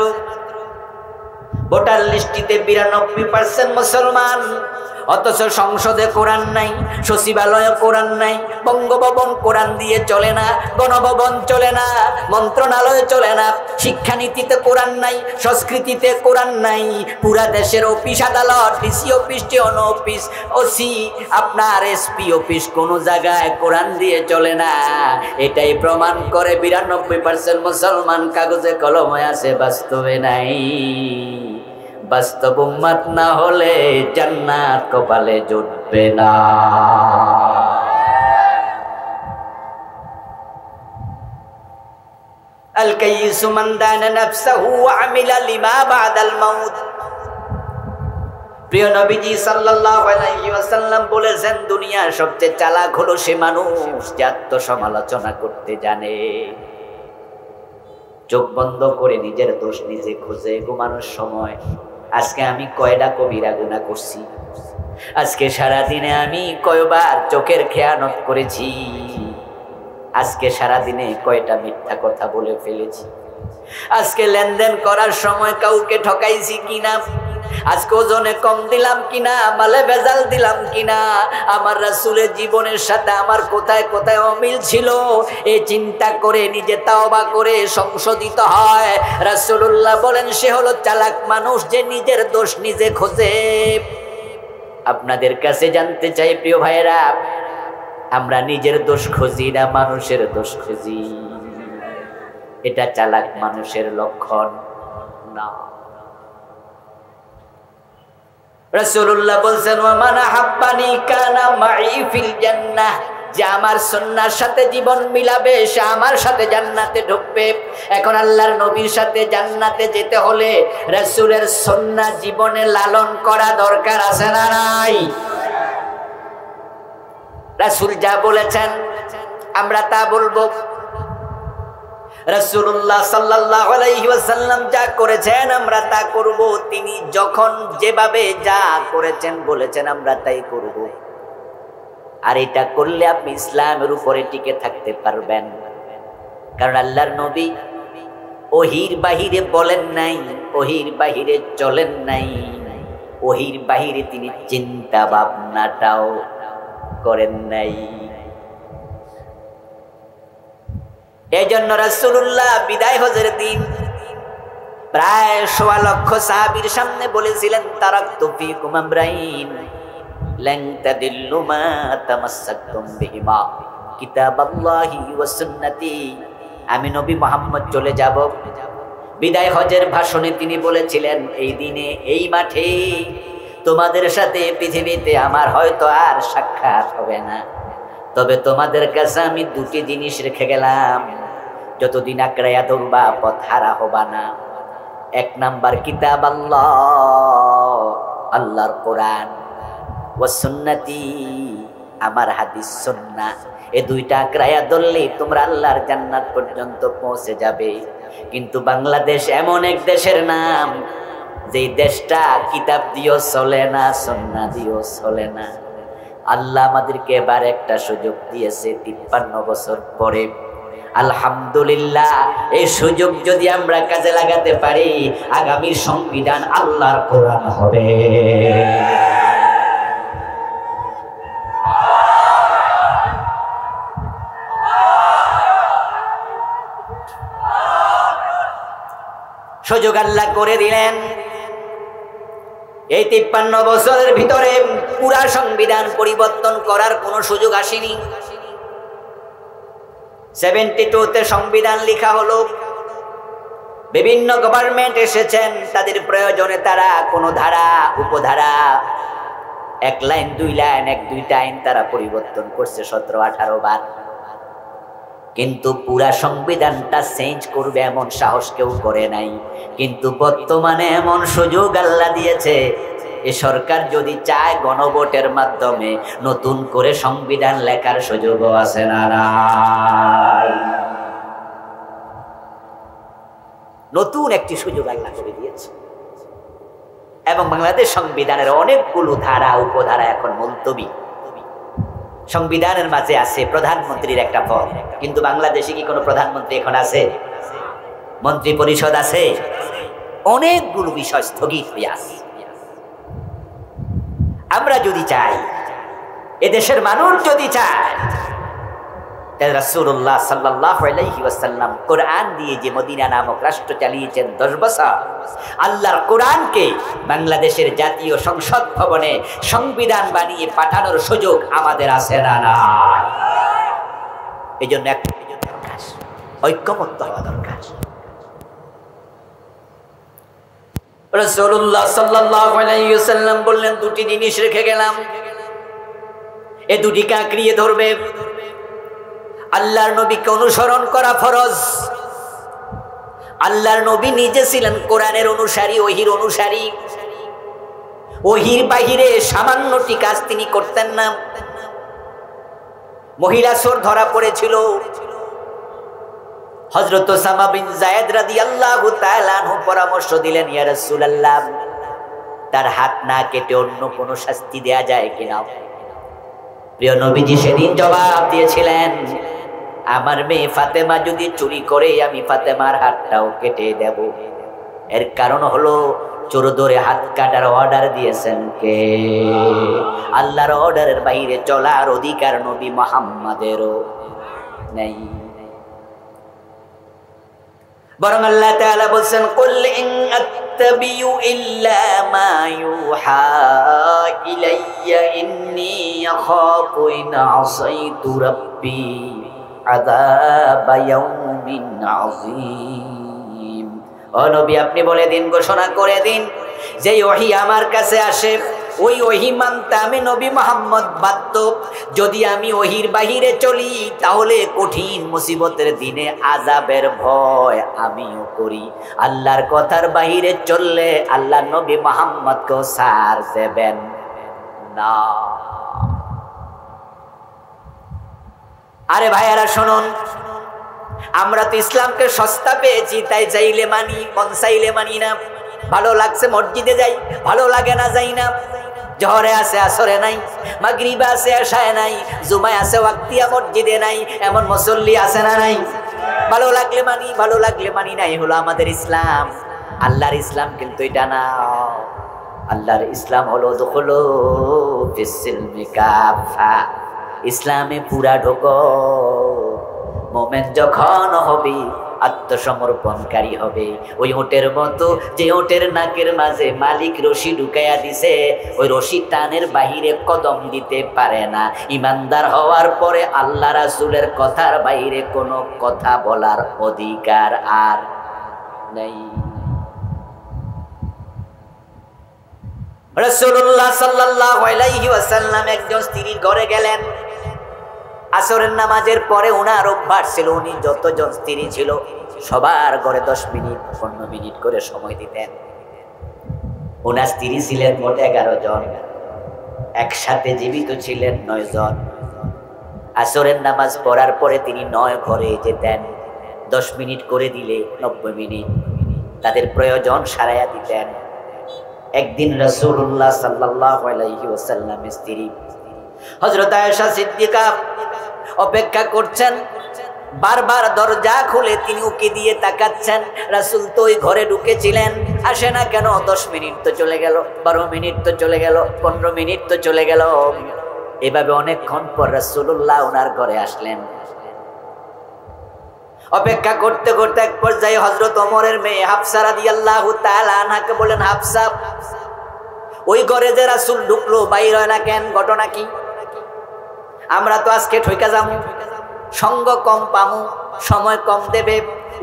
ভোটার লিস্টিতে 92% মুসলমান, অথচ সংসদে কোরআন নাই, সচিবালয়ে কোরআন নাই, বঙ্গভবন কোরআন দিয়ে চলে না, গণভবন চলে না, মন্ত্রণালয় চলে না, শিক্ষানীতিতে কোরআন নাই, সংস্কৃতিতে কোরআন নাই। পুরা দেশের অফিস আদালত, DC office, T1 office, OC, আপনার এসপি অফিস, কোনো জায়গায় কোরআন দিয়ে চলে না। এটাই প্রমাণ করে 92% মুসলমান কাগজে কলমে আছে, বাস্তবে নাই। বাস্তব উম্মত না হলে জান্নাত কপালে জুটবে না। আল কাইয়িসু মান দানা নাফসাহু ওয়া আমিলা লিমা বাদাল মাউত। প্রিয় নবীজি সাল্লাল্লাহু আলাইহি ওয়াসাল্লাম বলেছেন, দুনিয়ার সবচেয়ে চালাক হলো সে মানুষ যে আত্মসমালোচনা করতে জানে। চোখ বন্ধ করে নিজের দোষ নিজে খুঁজে ঘুমানোর সময় আজকে আমি কয়টা কবিরা গুনাহ করছি, আজকে সারাদিনে আমি কয়বার চোখের খেয়ানত করেছি, আজকে সারাদিনে কয়টা মিথ্যা কথা বলে ফেলেছি, আজকে লেনদেন করার সময় কাউকে ঠকাইছি কিনা, আজকে ওজনে কম দিলাম কিনা, মালে ভেজাল দিলাম কিনা, আমার রাসূলের জীবনের সাথে আমার কোথায় কোথায় অমিল ছিল, এই চিন্তা করে নিজে তাওবা করে সংশোধিত হয়। রাসূলুল্লাহ বলেন, সে হলো চালাক মানুষ যে নিজের দোষ নিজে খোঁজে। আপনাদের কাছে জানতে চাই প্রিয় ভাইয়েরা, আমরা নিজের দোষ খুঁজি না মানুষের দোষ খুঁজি? এটা চালাক মানুষের লক্ষণ না। রাসূলুল্লাহ বলেন, ওয়া মান আহাব্বানি কানা মাই ফিল জান্নাহ, যে আমার সুন্নাহর সাথে জীবন মিলাবে সে আমার সাথে জান্নাতে ঢুকবে। এখন আল্লাহর নবীর সাথে জান্নাতে যেতে হলে রাসূলের সুন্নাহ জীবনে লালন করা দরকার আছে না নাই? রাসূল যা বলেছেন আমরা তা বলবো, রাসূলুল্লাহ সাল্লাল্লাহু আলাইহি ওয়াসাল্লাম যা করেছেন আমরা তা করব। তিনি যখন যেভাবে যা করেছেন বলেছেন আমরা তাই করব। আর এটা করলে আপনি ইসলামের উপরে টিকে থাকতে পারবেন। কারণ আল্লাহর নবী ওহির বাহিরে বলেন নাই, ওহির বাহিরে চলেন নাই, ওহির বাহিরে তিনি চিন্তা ভাবনাটাও করেন নাই। এই জন্য রাসূলুল্লাহ বিদায় হজের দিন প্রায় ১.৫ লক্ষ সাহাবীর সামনে বলেছিলেন, তারাকতু ফীকুম আমরাইন লান তাদিল্লু মা তামাসসাকতুম বিহিমা কিতাবাল্লাহি ওয়া সুন্নতি। আমি নবী মুহাম্মদ চলে যাব। বিদায় হজের ভাষণে তিনি বলেছিলেন, এই দিনে এই মাঠে তোমাদের সাথে পৃথিবীতে আমার হয়তো আর সাক্ষাৎ হবে না, তবে তোমাদের কাছে আমি দুটি জিনিস রেখে গেলাম, যতদিন আঁকড়াইয়া ধরবা পথ হারা হবা না। ১ নাম্বার কিতাব আল্লাহ, আল্লাহর কোরআন, ওয়া সুন্নতি, আমার হাদিস সুন্নাহ। এই দুইটা আঁকড়াইয়া ধরলেই তোমরা আল্লাহর জান্নাত পর্যন্ত পৌঁছে যাবে। কিন্তু বাংলাদেশ এমন এক দেশের নাম যে দেশটা কিতাব দিয়েও চলে না, সুন্নাহ দিয়েও চলে না। আল্লাহ আমাদেরকে এবার একটা সুযোগ দিয়েছে ৫৩ বছর পরে। আলহামদুলিল্লাহ, এই সুযোগ যদি আমরা কাজে লাগাতে পারি, আগামী সংবিধান আল্লাহর কোরআন হবে। সুযোগ আল্লাহ করে দিলেন। এই ৫৩ বছরের ভিতরে পুরা সংবিধান পরিবর্তন করার কোনো সুযোগ আসেনি। 72তে সংবিধান লেখা হলো, বিভিন্ন গভর্নমেন্ট এসেছেন, তাদের প্রয়োজনে তারা কোনো ধারা উপধারা 1 লাইন 2 লাইন 1-2টা আইন তারা পরিবর্তন করছে 17-18 বার। কিন্তু পুরা সংবিধানটা চেঞ্জ করবে এমন সাহস কেউ করে নাই। কিন্তু বর্তমানে এমন সুযোগ আল্লাহ দিয়েছে, এই সরকার যদি চায় গণভোটের মাধ্যমে নতুন করে সংবিধান লেখার সুযোগও আছে না? নতুন একটি সুযোগ আল্লাহ করে দিয়েছে। এবং বাংলাদেশ সংবিধানের অনেকগুলো ধারা উপধারা এখন মুলতবি। সংবিধানের মাঝে আছে প্রধানমন্ত্রীর একটা পদ, কিন্তু বাংলাদেশে কি কোনো প্রধানমন্ত্রী এখন আছে? মন্ত্রী পরিষদ আছে? অনেকগুলো বিষয় স্থগিত হয়ে আছে। আমরা যদি চাই, এদেশের মানুষ যদি চায়, রাসূলুল্লাহ সাল্লাল্লাহু আলাইহি ওয়াসাল্লাম কোরআন দিয়ে যে মদিনা নামক রাষ্ট্র চালিয়েছেন 10 বছর, আল্লাহর কোরআনকে বাংলাদেশের জাতীয় সংসদ ভবনে সংবিধান বানিয়ে পাঠানোর সুযোগ আমাদের আছে না? না। এই জন্য ঐক্যমত্য হওয়া দরকার। রাসূলুল্লাহ সাল্লাল্লাহু আলাইহি ওয়াসাল্লাম বললেন, দুটি জিনিস রেখে গেলাম, এই দুটিকে আঁকড়িয়ে ধরবে। আল্লাহর নবীকে অনুসরণ করা ফরজ। আল্লাহর নবী নিজে ছিলেন কোরআনের অনুসারী, ওহীর অনুসারী। ওহীর বাহিরে সামান্যটি কাজ তিনি করতেন না। মহিলা চোর ধরা পড়েছিল, হযরত ওসামা বিন যায়েদ রাদিয়াল্লাহু তাআলা আনহু পরামর্শ দিলেন, ইয়া রাসূলুল্লাহ, তার হাত না কেটে অন্য কোনো শাস্তি দেয়া যায় কিনা? প্রিয় নবীজি সেদিন জবাব দিয়েছিলেন, আমার মেয়ে ফাতেমা যদি চুরি করে, আমি ফাতেমার হাতটাও কেটে দেব। এর কারণ হলো, চোর ধরে হাত কাটার অর্ডার দিয়েছেন কে? আল্লাহর অর্ডারের বাইরে চলার অধিকার নবী মুহাম্মাদেরও নেই। বরং আল্লাহ তাআলা বলছেন, কুল ইন আত্তাবিউ ইল্লা মা ইউহা ইলাইয়া ইন্নী আখাফু ইন আসাইতু রাব্বি আযাবা ইয়াউমিন আযীম। ও নবী, আপনি বলে দিন, ঘোষণা করে দিন, যে ওহী আমার কাছে আসে, ওই ওহী মানতে আমি নবী মুহাম্মদ বাধ্য। যদি আমি ওহীর বাহিরে চলি, তাহলে কঠিন মুসিবতের দিনে আযাবের ভয় আমিও করি। আল্লাহর কথার বাহিরে চললে আল্লাহ নবী মুহাম্মদকেও ছাড় দেবেন না। আরে ভাইয়ারা শুনুন, আমরা তো ইসলামকে সস্তা পেয়েছি, তাই চাইলে মানি, মন চাইলে মানি না। ভালো লাগছে মসজিদে যাই, ভালো লাগে না যাই না। জোহরে আছে আসরে নাই, মাগরিবে আছে এশায় নাই, জুমায় আছে ওয়াক্তিয়া মসজিদে নাই, এমন মুসল্লি আছে না নাই? ভালো লাগলে মানি, ভালো লাগলে মানি না, এই হলো আমাদের ইসলাম। আল্লাহর ইসলাম কিন্তু এটা না। আল্লাহর ইসলাম হলো দুখুলু ফিস-সিলমি কাফা, ইসলামে পুরা ঢোকো। মোমেন যখন হবে, আত্মসমর্পণকারী হবে, ওই ওটের মতো, যে ওটের নাকের মাঝে মালিক রশি ঢুকাইয়া দিছে, ওই রশি টানের বাহিরে কদম দিতে পারে না। ইমানদার হওয়ার পরে আল্লাহ রাসূলের কথার বাইরে কোনো কথা বলার অধিকার আর নেই। রাসূলুল্লাহ সাল্লাল্লাহু আলাইহি ওয়াসাল্লাম একজন স্ত্রীর ঘরে গেলেন। আসরের নামাজের পরে ওনার অভ্যাস ছিল, উনি যতজন স্ত্রী ছিল সবার ঘরে 10 মিনিট 15 মিনিট করে সময় দিতেন। ওনার স্ত্রী ছিলেন মোট 11 জন, একসাথে জীবিত ছিলেন 9 জন। আসরের নামাজ পড়ার পরে তিনি 9 ঘরে যেতেন, 10 মিনিট করে দিলে 90 মিনিট তাদের প্রয়োজন সারাইয়া দিতেন। একদিন রাসূলুল্লাহ সাল্লাল্লাহু আলাইহি ওয়াসাল্লামের স্ত্রী হযরত আয়েশা সিদ্দিকা অপেক্ষা করছেন, বারবার দরজা খুলে তিনি উকি দিয়ে তাকাচ্ছেন। রাসূল তো ওই ঘরে ঢুকেছিলেন, আসে না কেন? 10 মিনিট তো চলে গেল, 12 মিনিট তো চলে গেল, 15 মিনিট তো চলে গেল। এভাবে অনেকক্ষণ পর রাসূলুল্লাহ ওনার ঘরে আসলেন। অপেক্ষা করতে করতে এক পর্যায়ে হযরত ওমরের মেয়ে হাফসা রাদিয়াল্লাহু তাআলা আনহাকে বলেন, হাফসা, ওই ঘরে যে রাসূল ঢুকলো, বাইর হয় না কেন? ঘটনা কি? আমরা তো আজকে ঠইকা যাবো, সঙ্গ কম পামু, সময় কম দেবে,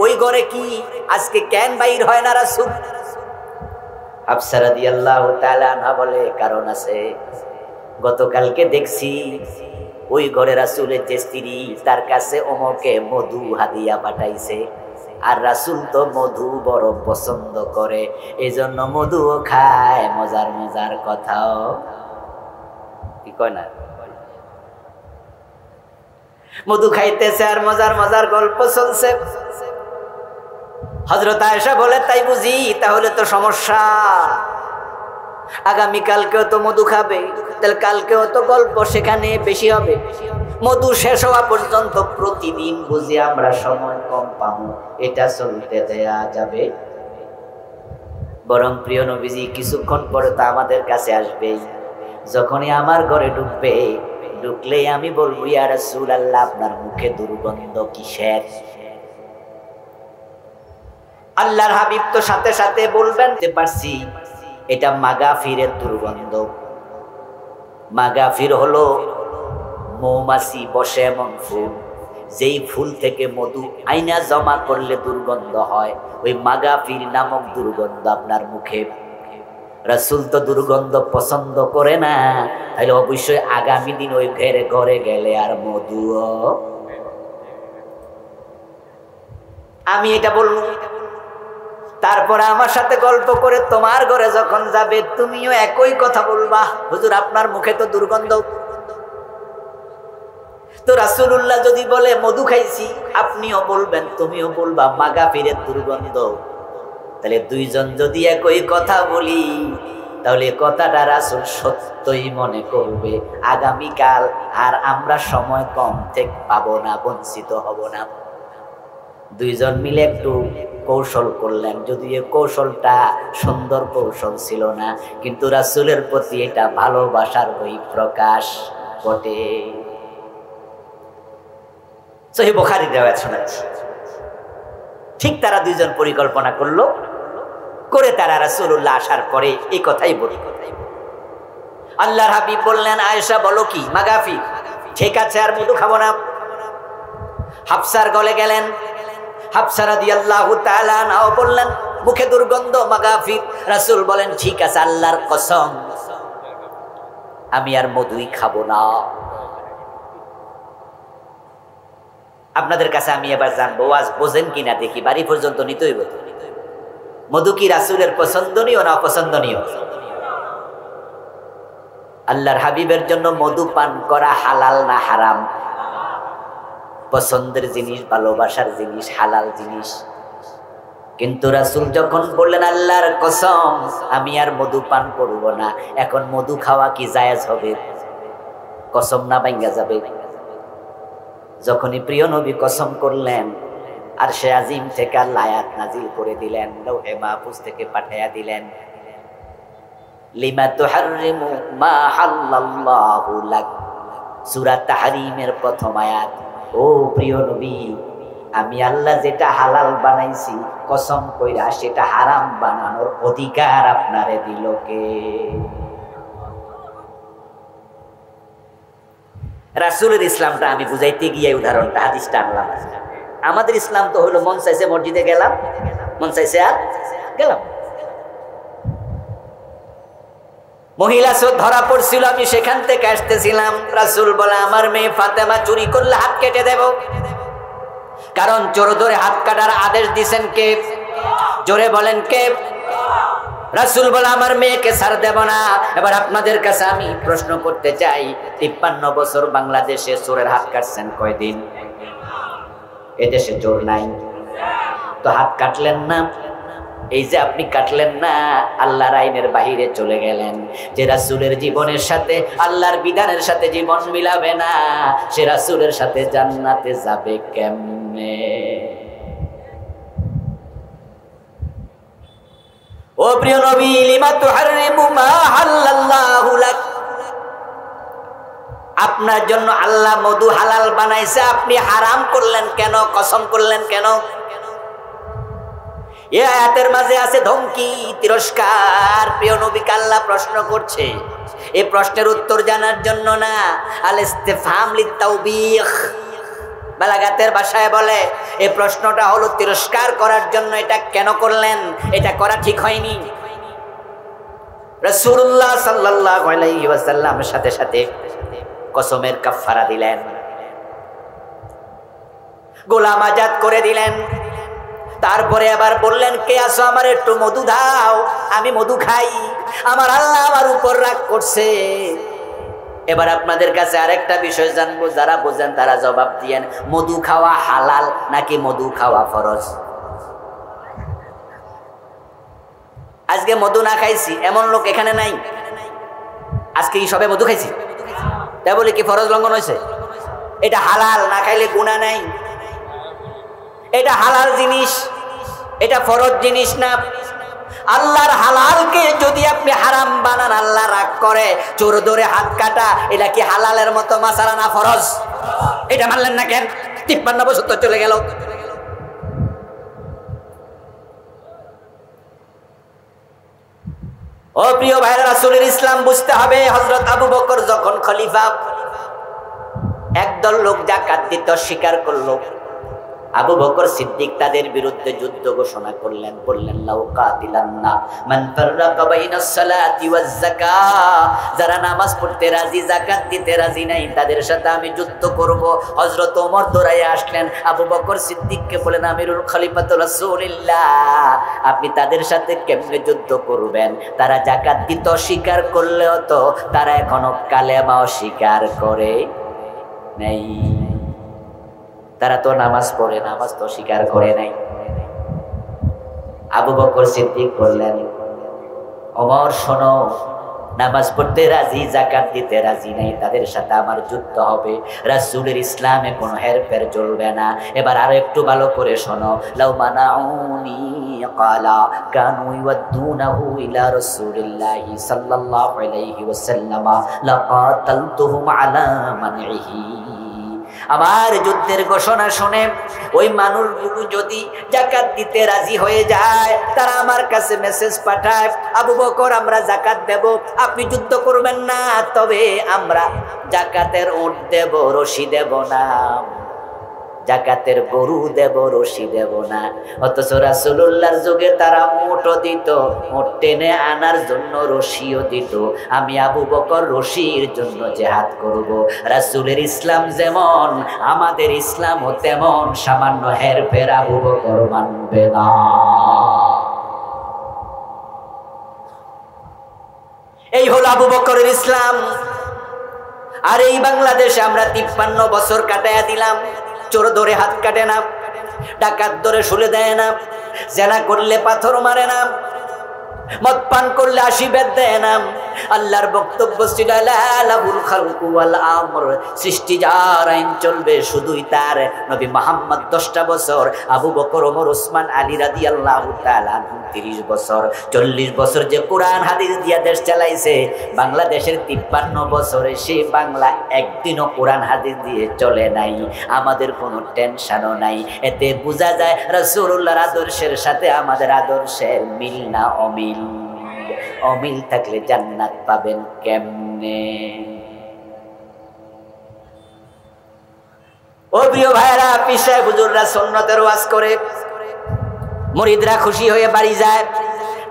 ওই ঘরে কি আজকে কেন বাইর হয় না রাসূল? হাফসা রাদিয়াল্লাহু তাআলা আনহা বলে, কারণ আছে। গতকালকে দেখছি ওই ঘরে রাসূলের যে স্ত্রী, তার কাছে ওমরকে মধু হাদিয়া পাঠাইছে, আর রাসূল তো মধু বড় পছন্দ করে, এজন্য মধুও খায়। মজার মজার কথাও কি কয় না, মধু খাইতেছে আর মজার মজার গল্প চলছে। হযরত আয়েশা বলে, তাই বুঝি, তাহলে তো সমস্যা। আগামীকালকেও তো মধু খাবে, তাহলে কালকেও তো গল্প সেখানে বেশি হবে। মধু শেষ হওয়া পর্যন্ত প্রতিদিন বুঝি আমরা সময় কম পাবো, এটা চলতে দেয়া যাবে? বরং প্রিয় নবীজি কিছুক্ষণ পরে তো আমাদের কাছে আসবে। যখনই আমার ঘরে ঢুকবে, ঢুকলেই আমি বলবো, ইয়া রাসূলুল্লাহ, আপনার মুখে দুর্গন্ধ কিসের? আল্লাহর হাবিব তো সাথে সাথে বলবেন, পারছি এটা মাগাফিরের দুর্গন্ধ। মাগাফির হলো মৌমাছি বসে এমন ফুল, যেই ফুল থেকে মধু আইনা জমা করলে দুর্গন্ধ হয়, ওই মাগাফির নামক দুর্গন্ধ আপনার মুখে। রাসূল তো দুর্গন্ধ পছন্দ করে না, তাহলে অবশ্যই আগামী দিন ওই ঘরে গেলে আর মধু। আমি এটা বলবো, তারপরে আমার সাথে গল্প করে তোমার ঘরে যখন যাবে, তুমিও একই কথা বলবা, হুজুর আপনার মুখে তো দুর্গন্ধ। তো রাসূলুল্লাহ যদি বলে মধু খাইছি, আপনিও বলবেন, তুমিও বলবা মাগাফিরের দুর্গন্ধ। তাহলে দুইজন যদি একই কথা বলি, তাহলে কথাটা রাসূল সত্যই মনে করবে আগামীকাল, আর আমরা সময় কম থেকে পাবো না, বঞ্চিত হব না। দুইজন মিলে একটু কৌশল করলেন, যদি এই কৌশলটা সুন্দর কৌশল ছিল না, কিন্তু রাসূলের প্রতি এটা ভালোবাসার বহিঃপ্রকাশ বটে। সহিহ বুখারীর রিওয়ায়াত শোনাচ্ছি। ঠিক তারা দুইজন পরিকল্পনা করলো, করে তারা রাসূলুল্লাহ আসার পরে এই কথাই বলল। আল্লাহর হাবিব বললেন, আয়েশা বলো কি? মাগাফি। ঠিক আছে, আর মধু খাবো না। হাফসার গলে গেলেন। হাফসা রাদিয়াল্লাহু তাআলা আনহা বললেন, মুখে দুর্গন্ধ, মাগাফির। রাসূল বলেন, ঠিক আছে, আল্লাহর কসম আমি আর মধুই খাবো না। আপনাদের কাছে আমি এবার জানবো, আজ বোঝেন কিনা দেখি, বাড়ি পর্যন্ত নিতেই হইব। মধু কি রাসূলের পছন্দনীয় না অপছন্দনীয়? আল্লাহর হাবিবের জন্য মধু পান করা হালাল না হারাম? পছন্দের জিনিস, ভালোবাসার জিনিস, হালাল জিনিস। কিন্তু রাসূল যখন বললেন, আল্লাহর কসম আমি আর মধু পান করব না, এখন মধু খাওয়া কি জায়েজ হবে? কসম না ভাঙ্গা যাবে? যখনই প্রিয় নবী কসম করলেন, আরশে আজিম থেকে আল্লাহ আয়াত নাজিল করে দিলেন, লৌহে মাহফুজ থেকে পাঠায়া দিলেন, লিমা তুহাররিমু মা হাল্লাল্লাহু লাক। সূরা তাহরীমের প্রথম আয়াত। ও প্রিয় নবী, আমি আল্লাহ যেটা হালাল বানাইছি, কসম কইরা সেটা হারাম বানানোর অধিকার আপনারে দিল কে? রাসূলের ইসলামটা আমি বুঝাইতে গিয়ে উদাহরণটা, হাদিসটা আনলাম। আমাদের ইসলাম তো হলো, মন চাইছে মসজিদে গেলাম, মন চাইছে আর গেলাম। মহিলা চোর ধরা পড়ছিল, আমি সেখান থেকে আসতেছিলাম, রাসূল বলে, আমার মেয়ে ফাতেমা চুরি করলে হাত কেটে দেব। কারণ চোর ধরে হাত কাটার আদেশ দিয়েছেন কে? জোরে বলেন কে? রাসূল বলে, আমার মেয়েকে ছাড় দেব না। এবার আপনাদের কাছে আমি প্রশ্ন করতে চাই, 53 বছর বাংলাদেশে চোরের হাত কাটছেন কয়দিন? এদেশে চোর নাই, তো হাত কাটলেন না। এই যে আপনি কাটলেন না, আল্লাহর আইনের বাহিরে চলে গেলেন। যে রাসূলের জীবনের সাথে, আল্লাহর বিধানের সাথে জীবন মিলাবে না, সে রাসূলের সাথে জান্নাতে যাবে কেমনে? ও প্রিয় নবী, লিমা তুহাররিমু মা হাল্লাল্লাহু লাক। আপনার জন্য আল্লাহ মধু হালাল বানাইছে, আপনি হারাম করলেন কেন? কসম করলেন কেন? এই আয়াতের মাঝে আছে ধমকি, তিরস্কার। প্রিয় নবীকে আল্লাহ প্রশ্ন করছে, এই প্রশ্নের উত্তর জানার জন্য না, আল ইস্তিফহাম লিতাওবীখ। বালাগাতের ভাষায় বলে, এই প্রশ্নটা হলো তিরস্কার করার জন্য। এটা কেন করলেন? এটা করা ঠিক হয়নি। রাসূলুল্লাহ সাল্লাল্লাহু আলাইহি ওয়াসাল্লামের সাথে সাথে কসমের কাফারা দিলেন, গোলাম আজাদ করে দিলেন। তারপরে আবার বললেন, কে আসো, আমার একটু মধু দাও, আমি মধু খাই, আমার আল্লাহ আমার উপর রাগ করছে। এবার আপনাদের কাছে আরেকটা বিষয় জানবো, যারা বোঝেন তারা জবাব দিয়েন, মধু খাওয়া হালাল নাকি মধু খাওয়া ফরজ? আজকে মধু না খাইছি এমন লোক এখানে নাই। আজকে কি সবে মধু খাইছি তাই বলে কি ফরজ লঙ্ঘন হয়েছে? এটা হালাল, না খাইলে গুনাহ নাই। এটা হালাল জিনিস, এটা ফরজ জিনিস না। আল্লাহর হালালকে যদি আপনি হারাম বানান আল্লাহ রাগ করে। চোর ধরে হাত কাটা এটা কি হালালের মতো মাসালা না ফরজ? এটা মানলেন না কেন? 53 বছর তো চলে গেল। ও প্রিয় ভাইরা, রাসূলের ইসলাম বুঝতে হবে। হযরত আবু বকর যখন খলিফা, একদল লোক যাকাত দিতে অস্বীকার করলো। আবু বকর সিদ্দিক তাদের বিরুদ্ধে যুদ্ধ ঘোষণা করলেন, বললেন লাউ কাতিলান্না মান ফাররাকা বাইনাস সালাতি ওয়াজ যাকাত, যারা নামাজ পড়তে রাজি যাকাত দিতে রাজি নাই তাদের সাথে আমি যুদ্ধ করব। হযরত ওমর দৌড়াইয়া আসলেন, আবু বকর সিদ্দিককে বলেন আমিরুল খলিফাতুর রাসূলুল্লাহ, আপনি তাদের সাথে কেমনে যুদ্ধ করবেন? তারা যাকাত দিতে অস্বীকার করলেও তো তারা এখনো কালেমা অস্বীকার করে নাই। তারা তো নামাজ পড়ে, নামাজ তো স্বীকার করে নাই। আবু বকর সিদ্দিক বললেন ওমর শোনো, নামাজ পড়তে রাজি যাকাত দিতে রাজি নাই তাদের সাথে আমার যুদ্ধ হবে। রাসূলের ইসলামে কোনো হেরফের চলবে না। এবার আরো একটু ভালো করে শোনো, লাউ মানাউনি ক্বালা কানু ইউদ্দুনাহু ইলা রাসূলিল্লাহি সাল্লাল্লাহু আলাইহি ওয়াসাল্লাম লাকাতালতুহুম আলা মানইহি। আমার যুদ্ধের ঘোষণা শুনে ওই মানুষগুলো যদি যাকাত দিতে রাজি হয়ে যায়, তারা আমার কাছে মেসেজ পাঠায়, আবু বকর আমরা যাকাত দেব, আপনি যুদ্ধ করবেন না, তবে আমরা যাকাতের উট দেব, রশি দেব না, যাকাতের গরু দেব, রশি দেব না। অথচ রাসূলুল্লাহর যুগে তারা উটও দিত, উট টেনে আনার জন্য রশিও দিত। আমি আবু বকর রশির জন্য জিহাদ করব। রাসূলের ইসলাম যেমন আমাদের ইসলামও তেমন, সামান্য হেরফের আবু বকর মানবে না। এই হলো আবু বকরের ইসলাম। আর এই বাংলাদেশে আমরা 53 বছর কাটাইয়া দিলাম। চোর ধরে হাত কাটে না, ডাকাত ধরে শুলে দেয় না, জেনা করলে পাথর মারে না, মদ পান করলে 80 বেদ দেয় না। আল্লাহর বক্তব্য ছিল লাহুল খালকু ওয়াল আমর, সৃষ্টি যার আইন চলবে শুধুই তার। নবী মুহাম্মদ 10টা বছর, আবু বকর, ওমর, ওসমান, আলী রাদিয়াল্লাহু তাআলা 30 বছর, 40 বছর যে কোরআন হাদিস দিয়া দেশ চালাইছে। বাংলাদেশের 53 বছরে সে বাংলা একদিনও কোরআন হাদিস দিয়ে চলে নাই। আমাদের কোনো টেনশনও নাই। এতে বোঝা যায় রাসূলুল্লাহর আদর্শের সাথে আমাদের আদর্শের মিল না অমিল। অমিল থাকলে জান্নাত পাবেন কেমনে? ও প্রিয় ভাইরা, পীর সাহেব হুজুররা সুন্নতের ওয়াজ করে, মুরিদরা খুশি হয়ে বাড়ি যায়।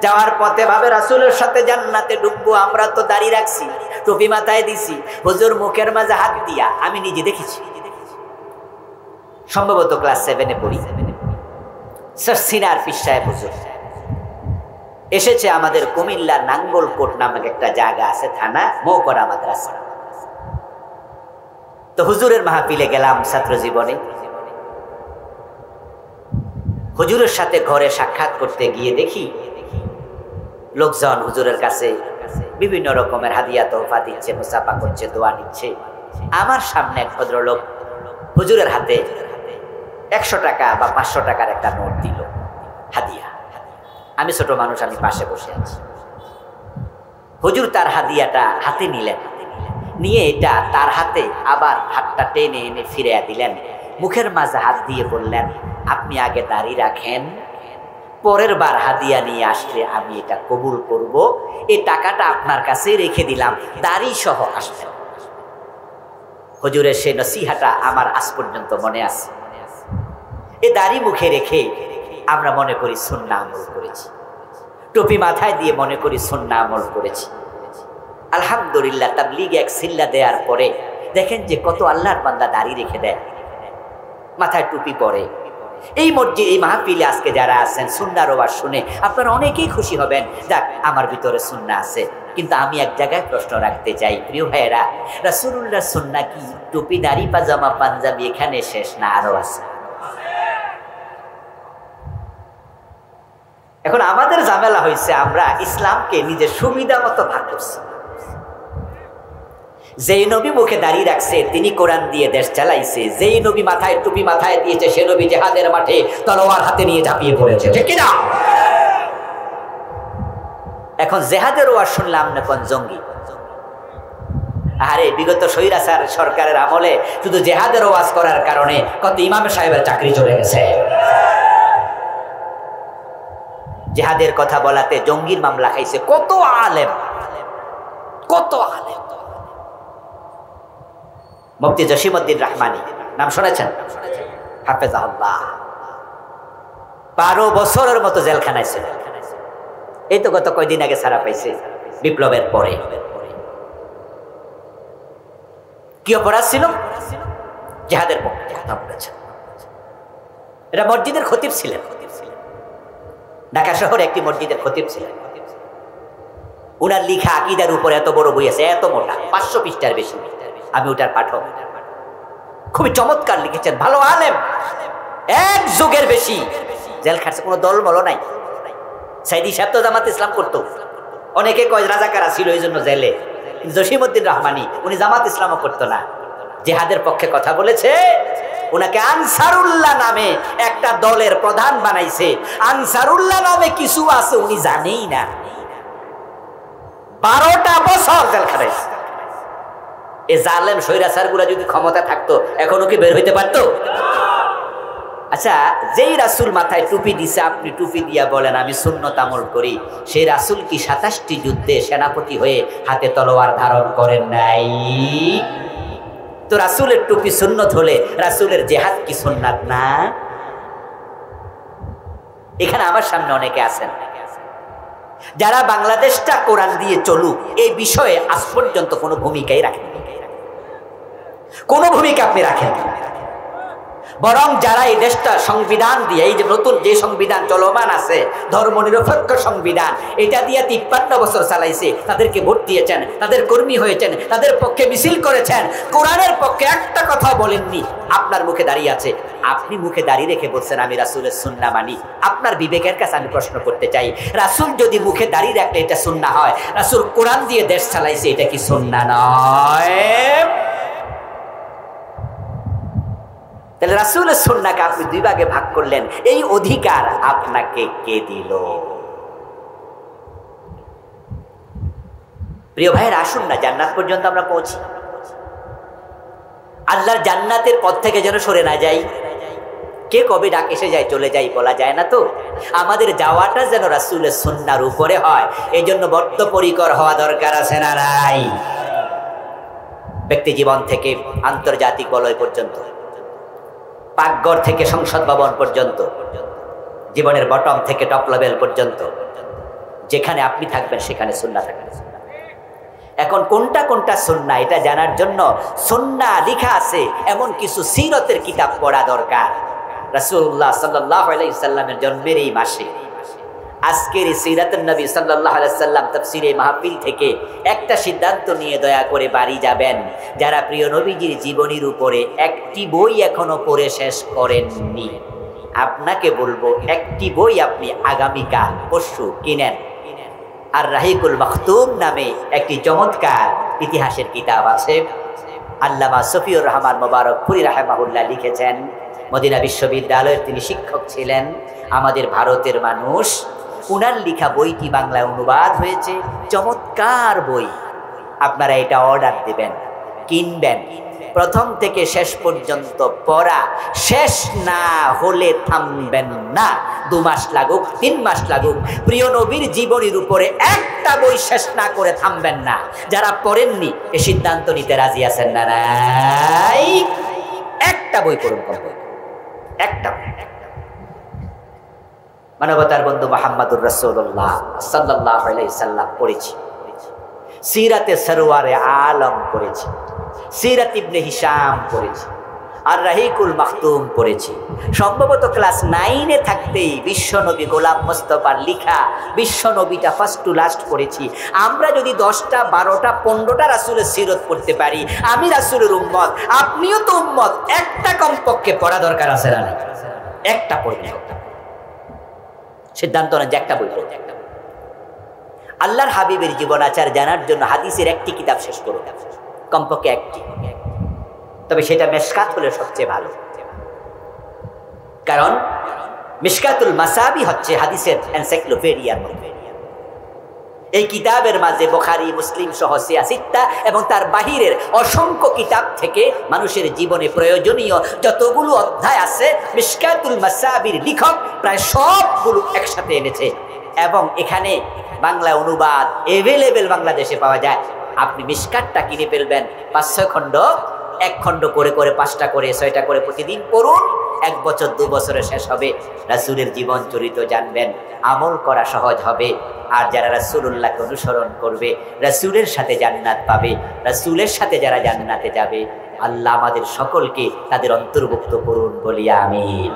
যাওয়ার পথে ভাবে রাসূলের সাথে জান্নাতে ঢুকবো। আমরা তো দাড়ি রাখছি, টুপি মাথায় দিছি, হুজুর মুখের মাঝে হাত দিয়া, আমি নিজে দেখেছি, সম্ভবত ক্লাস 7-এ পড়ি। সিনার পীর সাহেব হুজুর এসেছে আমাদের কুমিল্লার নাঙ্গলকোট নামক একটা জায়গা আছে, থানা, মৌকরা মাদ্রাসা। তো হুজুরের মাহফিলে গেলাম ছাত্র জীবনে। হুজুরের সাথে ঘরে সাক্ষাৎ করতে গিয়ে দেখি লোকজন হুজুরের কাছে বিভিন্ন রকমের হাদিয়া তোহফা দিচ্ছে, মুসাফা করছে, দোয়া নিচ্ছে। আমার সামনে এক ভদ্রলোক হুজুরের হাতে 100 টাকা বা 500 টাকার একটা নোট দিল হাদিয়া। আমি ছোট মানুষ, আমি পাশে বসে আছি। হুজুর তার হাদিয়াটা হাতে নিলেন, নিয়ে এটা তার হাতে আবার হাতটা টেনে এনে ফিরিয়ে দিলেন। মুখের মাঝে হাত দিয়ে বললেন, আপনি আগে দাড়ি রাখেন, পরের বার হাদিয়া নিয়ে আসলে আমি এটা কবুল করব। এই টাকাটা আপনার কাছে রেখে দিলাম, দাড়ি সহ আসবেন। হুজুরের সেই নসিহাটা আমার আজ পর্যন্ত মনে আছে। এই দাড়ি মুখে রেখে আমরা মনে করি সুন্নাহ আমল করেছি, টুপি মাথায় দিয়ে মনে করি সুন্নাহ আমল করেছি। আলহামদুলিল্লাহ, তাবলীগে এক সিল্লা দেওয়ার পরে দেখেন যে কত আল্লাহর বান্দা দাড়ি রেখে দেয়, মাথায় টুপি পরে। এই মসজিদ, এই মাহফিলে আজকে যারা আছেন সুন্নাহর ওয়াজ শুনে আপনারা অনেকেই খুশি হবেন, যাক আমার ভিতরে সুন্নাহ আছে। কিন্তু আমি এক জায়গায় প্রশ্ন রাখতে চাই, প্রিয় ভাইয়েরা, রাসূলুল্লাহর সুন্নাহ কি টুপি, দাড়ি, পাজামা, পাঞ্জাবি এখানে শেষ না আরো আছে? এখন আমাদের ঝামেলা হয়েছে, আমরা ইসলামকে নিজের সুবিধা মতো ভাগ করছি। যেই নবী মুখে দাঁড়িয়ে রাখছে তিনি কোরআন দিয়ে দেশ চালাইছে, যেই নবী মাথায় টুপি মাথায় দিয়েছে সে নবী জিহাদের মাঠে তলোয়ার হাতে নিয়ে ঝাঁপিয়ে পড়েছে, ঠিক কিনা? এখন জেহাদের ওয়াজ শুনলাম না কোন জঙ্গি। আরে বিগত স্বৈরাচার সরকারের আমলে শুধু জেহাদের ওয়াজ করার কারণে কত ইমাম সাহেবের চাকরি চলে গেছে। জেহাদের কথা বলাতে জঙ্গির মামলা খাইছে কত আলেম, কত আলেম। মুফতি জসিমউদ্দিন রহমানী নাম শুনেছেন? হাফেজাহুল্লাহ 12 বছরের মতো জেলখানায় ছিল। এই তো গত কয়দিন আগে ছাড়া পাইছে বিপ্লবের পরে। কি অপরাধ ছিল? জিহাদের পক্ষে কথা বলেছেন। এটা মসজিদের খতিব ছিলেন, ঢাকা শহরে একটি মসজিদের খতিব ছিলেন। উনার লিখা আকীদার উপরে এত বড় বই আছে, এত মোটা, 500 পৃষ্ঠার বেশি। আমি ওটার পাঠক। খুবই চমৎকার লিখেছেন, ভালো আলেম, 1 যুগের বেশি জেল খাটছে, কোনো দলমল নাই। সাইদি সাহেব তো জামাত ইসলাম করতো, অনেকে কয় রাজাকারা ছিল এই জন্য জেলে। জসিমউদ্দিন রহমানী উনি জামাত ইসলামও করতো না, জিহাদের পক্ষে কথা বলেছে। উনাকে আনসারুল্লাহ নামে একটা দলের প্রধান বানাইছে। আনসারুল্লাহ নামে কিছু আছে উনি জানেই না। 12টা বছর জেল খাটাইছে। এই জালেম স্বৈরাচার গুলা যদি ক্ষমতা থাকতো এখনো কি বের হইতে পারতো? আচ্ছা, যেই রাসূল মাথায় টুপি দিছে আপনি টুপি দিয়া বলেন আমি সুন্নত আমল করি, সেই রাসূল কি 27টি যুদ্ধে সেনাপতি হয়ে হাতে তলোয়ার ধারণ করেন নাই? তো রাসূলের টুপি সুন্নত হলে রাসূলের জিহাদ কি সুন্নাত না? এখানে আমার সামনে অনেকে আছেন যারা বাংলাদেশটা কোরআন দিয়ে চলুক এই বিষয়ে আজ পর্যন্ত কোনো ভূমিকাই রাখেন, কোনো ভূমিকা আপনি রাখেন। বরং যারা এই দেশটা সংবিধান দিয়ে, এই যে নতুন যে সংবিধান চলমান আছে ধর্মনিরপেক্ষ সংবিধান, এটা দিয়ে 53 বছর চালাইছে, তাদেরকে ভোট দিয়েছেন, তাদের কর্মী হয়েছেন, তাদের পক্ষে মিছিল করেছেন, কোরআনের পক্ষে একটা কথা বলেননি। আপনার মুখে দাঁড়িয়ে আছে, আপনি মুখে দাঁড়িয়ে রেখে বলছেন আমি রাসূলের সুন্নাহ মানি। আপনার বিবেকের কাছে আমি প্রশ্ন করতে চাই, রাসূল যদি মুখে দাঁড়িয়ে রাখলে এটা সুন্নাহ হয়, রাসূল কোরআন দিয়ে দেশ চালাইছে, এটা কি সুন্নাহ নয়? তাহলে রাসূলের সুন্নাহকে আপনি 2 ভাগে ভাগ করলেন, এই অধিকার আপনাকে কে দিল? প্রিয় ভাইয়ের, আসুন না জান্নাত পর্যন্ত আমরা পৌঁছি। আল্লাহর জান্নাতের পথ থেকে যেন সরে না যাই। কে কবে ডাক এসে যায় চলে যাই বলা যায় না, তো আমাদের যাওয়াটা যেন রাসূলের সুন্নাহর উপরে হয়, এই জন্য বদ্ধপরিকর হওয়া দরকার আছে না নাই? ব্যক্তি জীবন থেকে আন্তর্জাতিক বলয় পর্যন্ত, পাকঘর থেকে সংসদ ভবন পর্যন্ত, জীবনের বটম থেকে টপ লেভেল পর্যন্ত, যেখানে আপনি থাকবেন সেখানে সুন্নাহ থাকবে। এখন কোনটা কোনটা সুন্নাহ এটা জানার জন্য সুন্নাহ লেখা আছে এমন কিছু সিরতের কিতাব পড়া দরকার। রাসূলুল্লাহ সাল্লাল্লাহু আলাইহি সাল্লামের জন্মের এই মাসে আজকের এই সিরাতুন নবী সাল্লাল্লাহু আলাইহি সাল্লাম তাফসীরে মাহফিল থেকে একটা সিদ্ধান্ত নিয়ে দয়া করে বাড়ি যাবেন, যারা প্রিয় নবীজির জীবনীর উপরে একটি বই এখনো পড়ে শেষ করেননি, আপনাকে বলবো একটি বই আপনি আগামীকাল পরশু কিনেন। আর রাহিকুল মাখতুম নামে একটি চমৎকার ইতিহাসের কিতাব আছে, আল্লামা সফিউর রহমান মুবারকপুরী রাহিমাহুল্লাহ লিখেছেন। মদিনা বিশ্ববিদ্যালয়ের তিনি শিক্ষক ছিলেন, আমাদের ভারতের মানুষ। উনার লেখা বইটি বাংলায় অনুবাদ হয়েছে, চমৎকার বই। আপনারা এটা অর্ডার দেবেন, কিনবেন, প্রথম থেকে শেষ পর্যন্ত পড়া, শেষ না হলে থামবেন না। 2 মাস লাগুক, 3 মাস লাগুক, প্রিয় নবীর জীবনীর উপরে একটা বই শেষ না করে থামবেন না। যারা পড়েননি এ সিদ্ধান্ত নিতে রাজি আছেন না নাই? একটা বই পড়ুন, একটা। মানবতার বন্ধু মুহাম্মদুর রাসূলুল্লাহ সাল্লাল্লাহু আলাইহি সাল্লাম পড়েছি, সিরাতে সরওয়ারে আলম পড়েছি, সিরাত ইবনে হিশাম পড়েছি, আর রাহিকুল মাখতুম পড়েছি। সম্ভবত ক্লাস 9-এ থাকতেই বিশ্বনবী গোলাম মোস্তফার লিখা বিশ্বনবীটা ফার্স্ট টু লাস্ট পড়েছি। আমরা যদি 10টা 12টা 15টা রাসূলের সিরত পড়তে পারি, আমি রাসূলের উম্মত, আপনিও তো উম্মত, একটা কমপক্ষে পড়া দরকার আছে না? একটা পড়বেন। সিদ্ধান্ত নেন যে একটা বই পড়তে, একটা বই। আল্লাহর হাবিবের জীবনাচার জানার জন্য হাদিসের একটি কিতাব শেষ করুন, কমপক্ষে একটি, তবে সেটা মেশকাত হলে সবচেয়ে ভালো। কারণ মিশকাতুল মাসাবি হচ্ছে হাদিসের এনসাইক্লোপিডিয়ার মধ্যে। এই কিতাবের মাঝে বুখারী, মুসলিম সহ সিয়াসিত্তা এবং তার বাহিরের অসংখ্য কিতাব থেকে মানুষের জীবনে প্রয়োজনীয় যতগুলো অধ্যায় আছে মিশকাতুল মাসাবির লেখক প্রায় সবগুলো একসাথে এনেছে। এবং এখানে বাংলা অনুবাদ এভেলেবেল বাংলাদেশে পাওয়া যায়। আপনি মিশকাতটা কিনে ফেলবেন, 5-6 খণ্ড, 1 খণ্ড করে করে 5টা করে 6টা করে প্রতিদিন পড়ুন। 1 বছর 2 বছরে শেষ হবে। রাসূলের জীবন চরিত্র জানবেন, আমল করা সহজ হবে। আর যারা রাসূলুল্লাহকে অনুসরণ করবে রাসূলের সাথে জান্নাত পাবে। রাসূলের সাথে যারা জান্নাতে যাবে আল্লাহ আমাদের সকলকে তাদের অন্তর্ভুক্ত করুন বলি আমিন।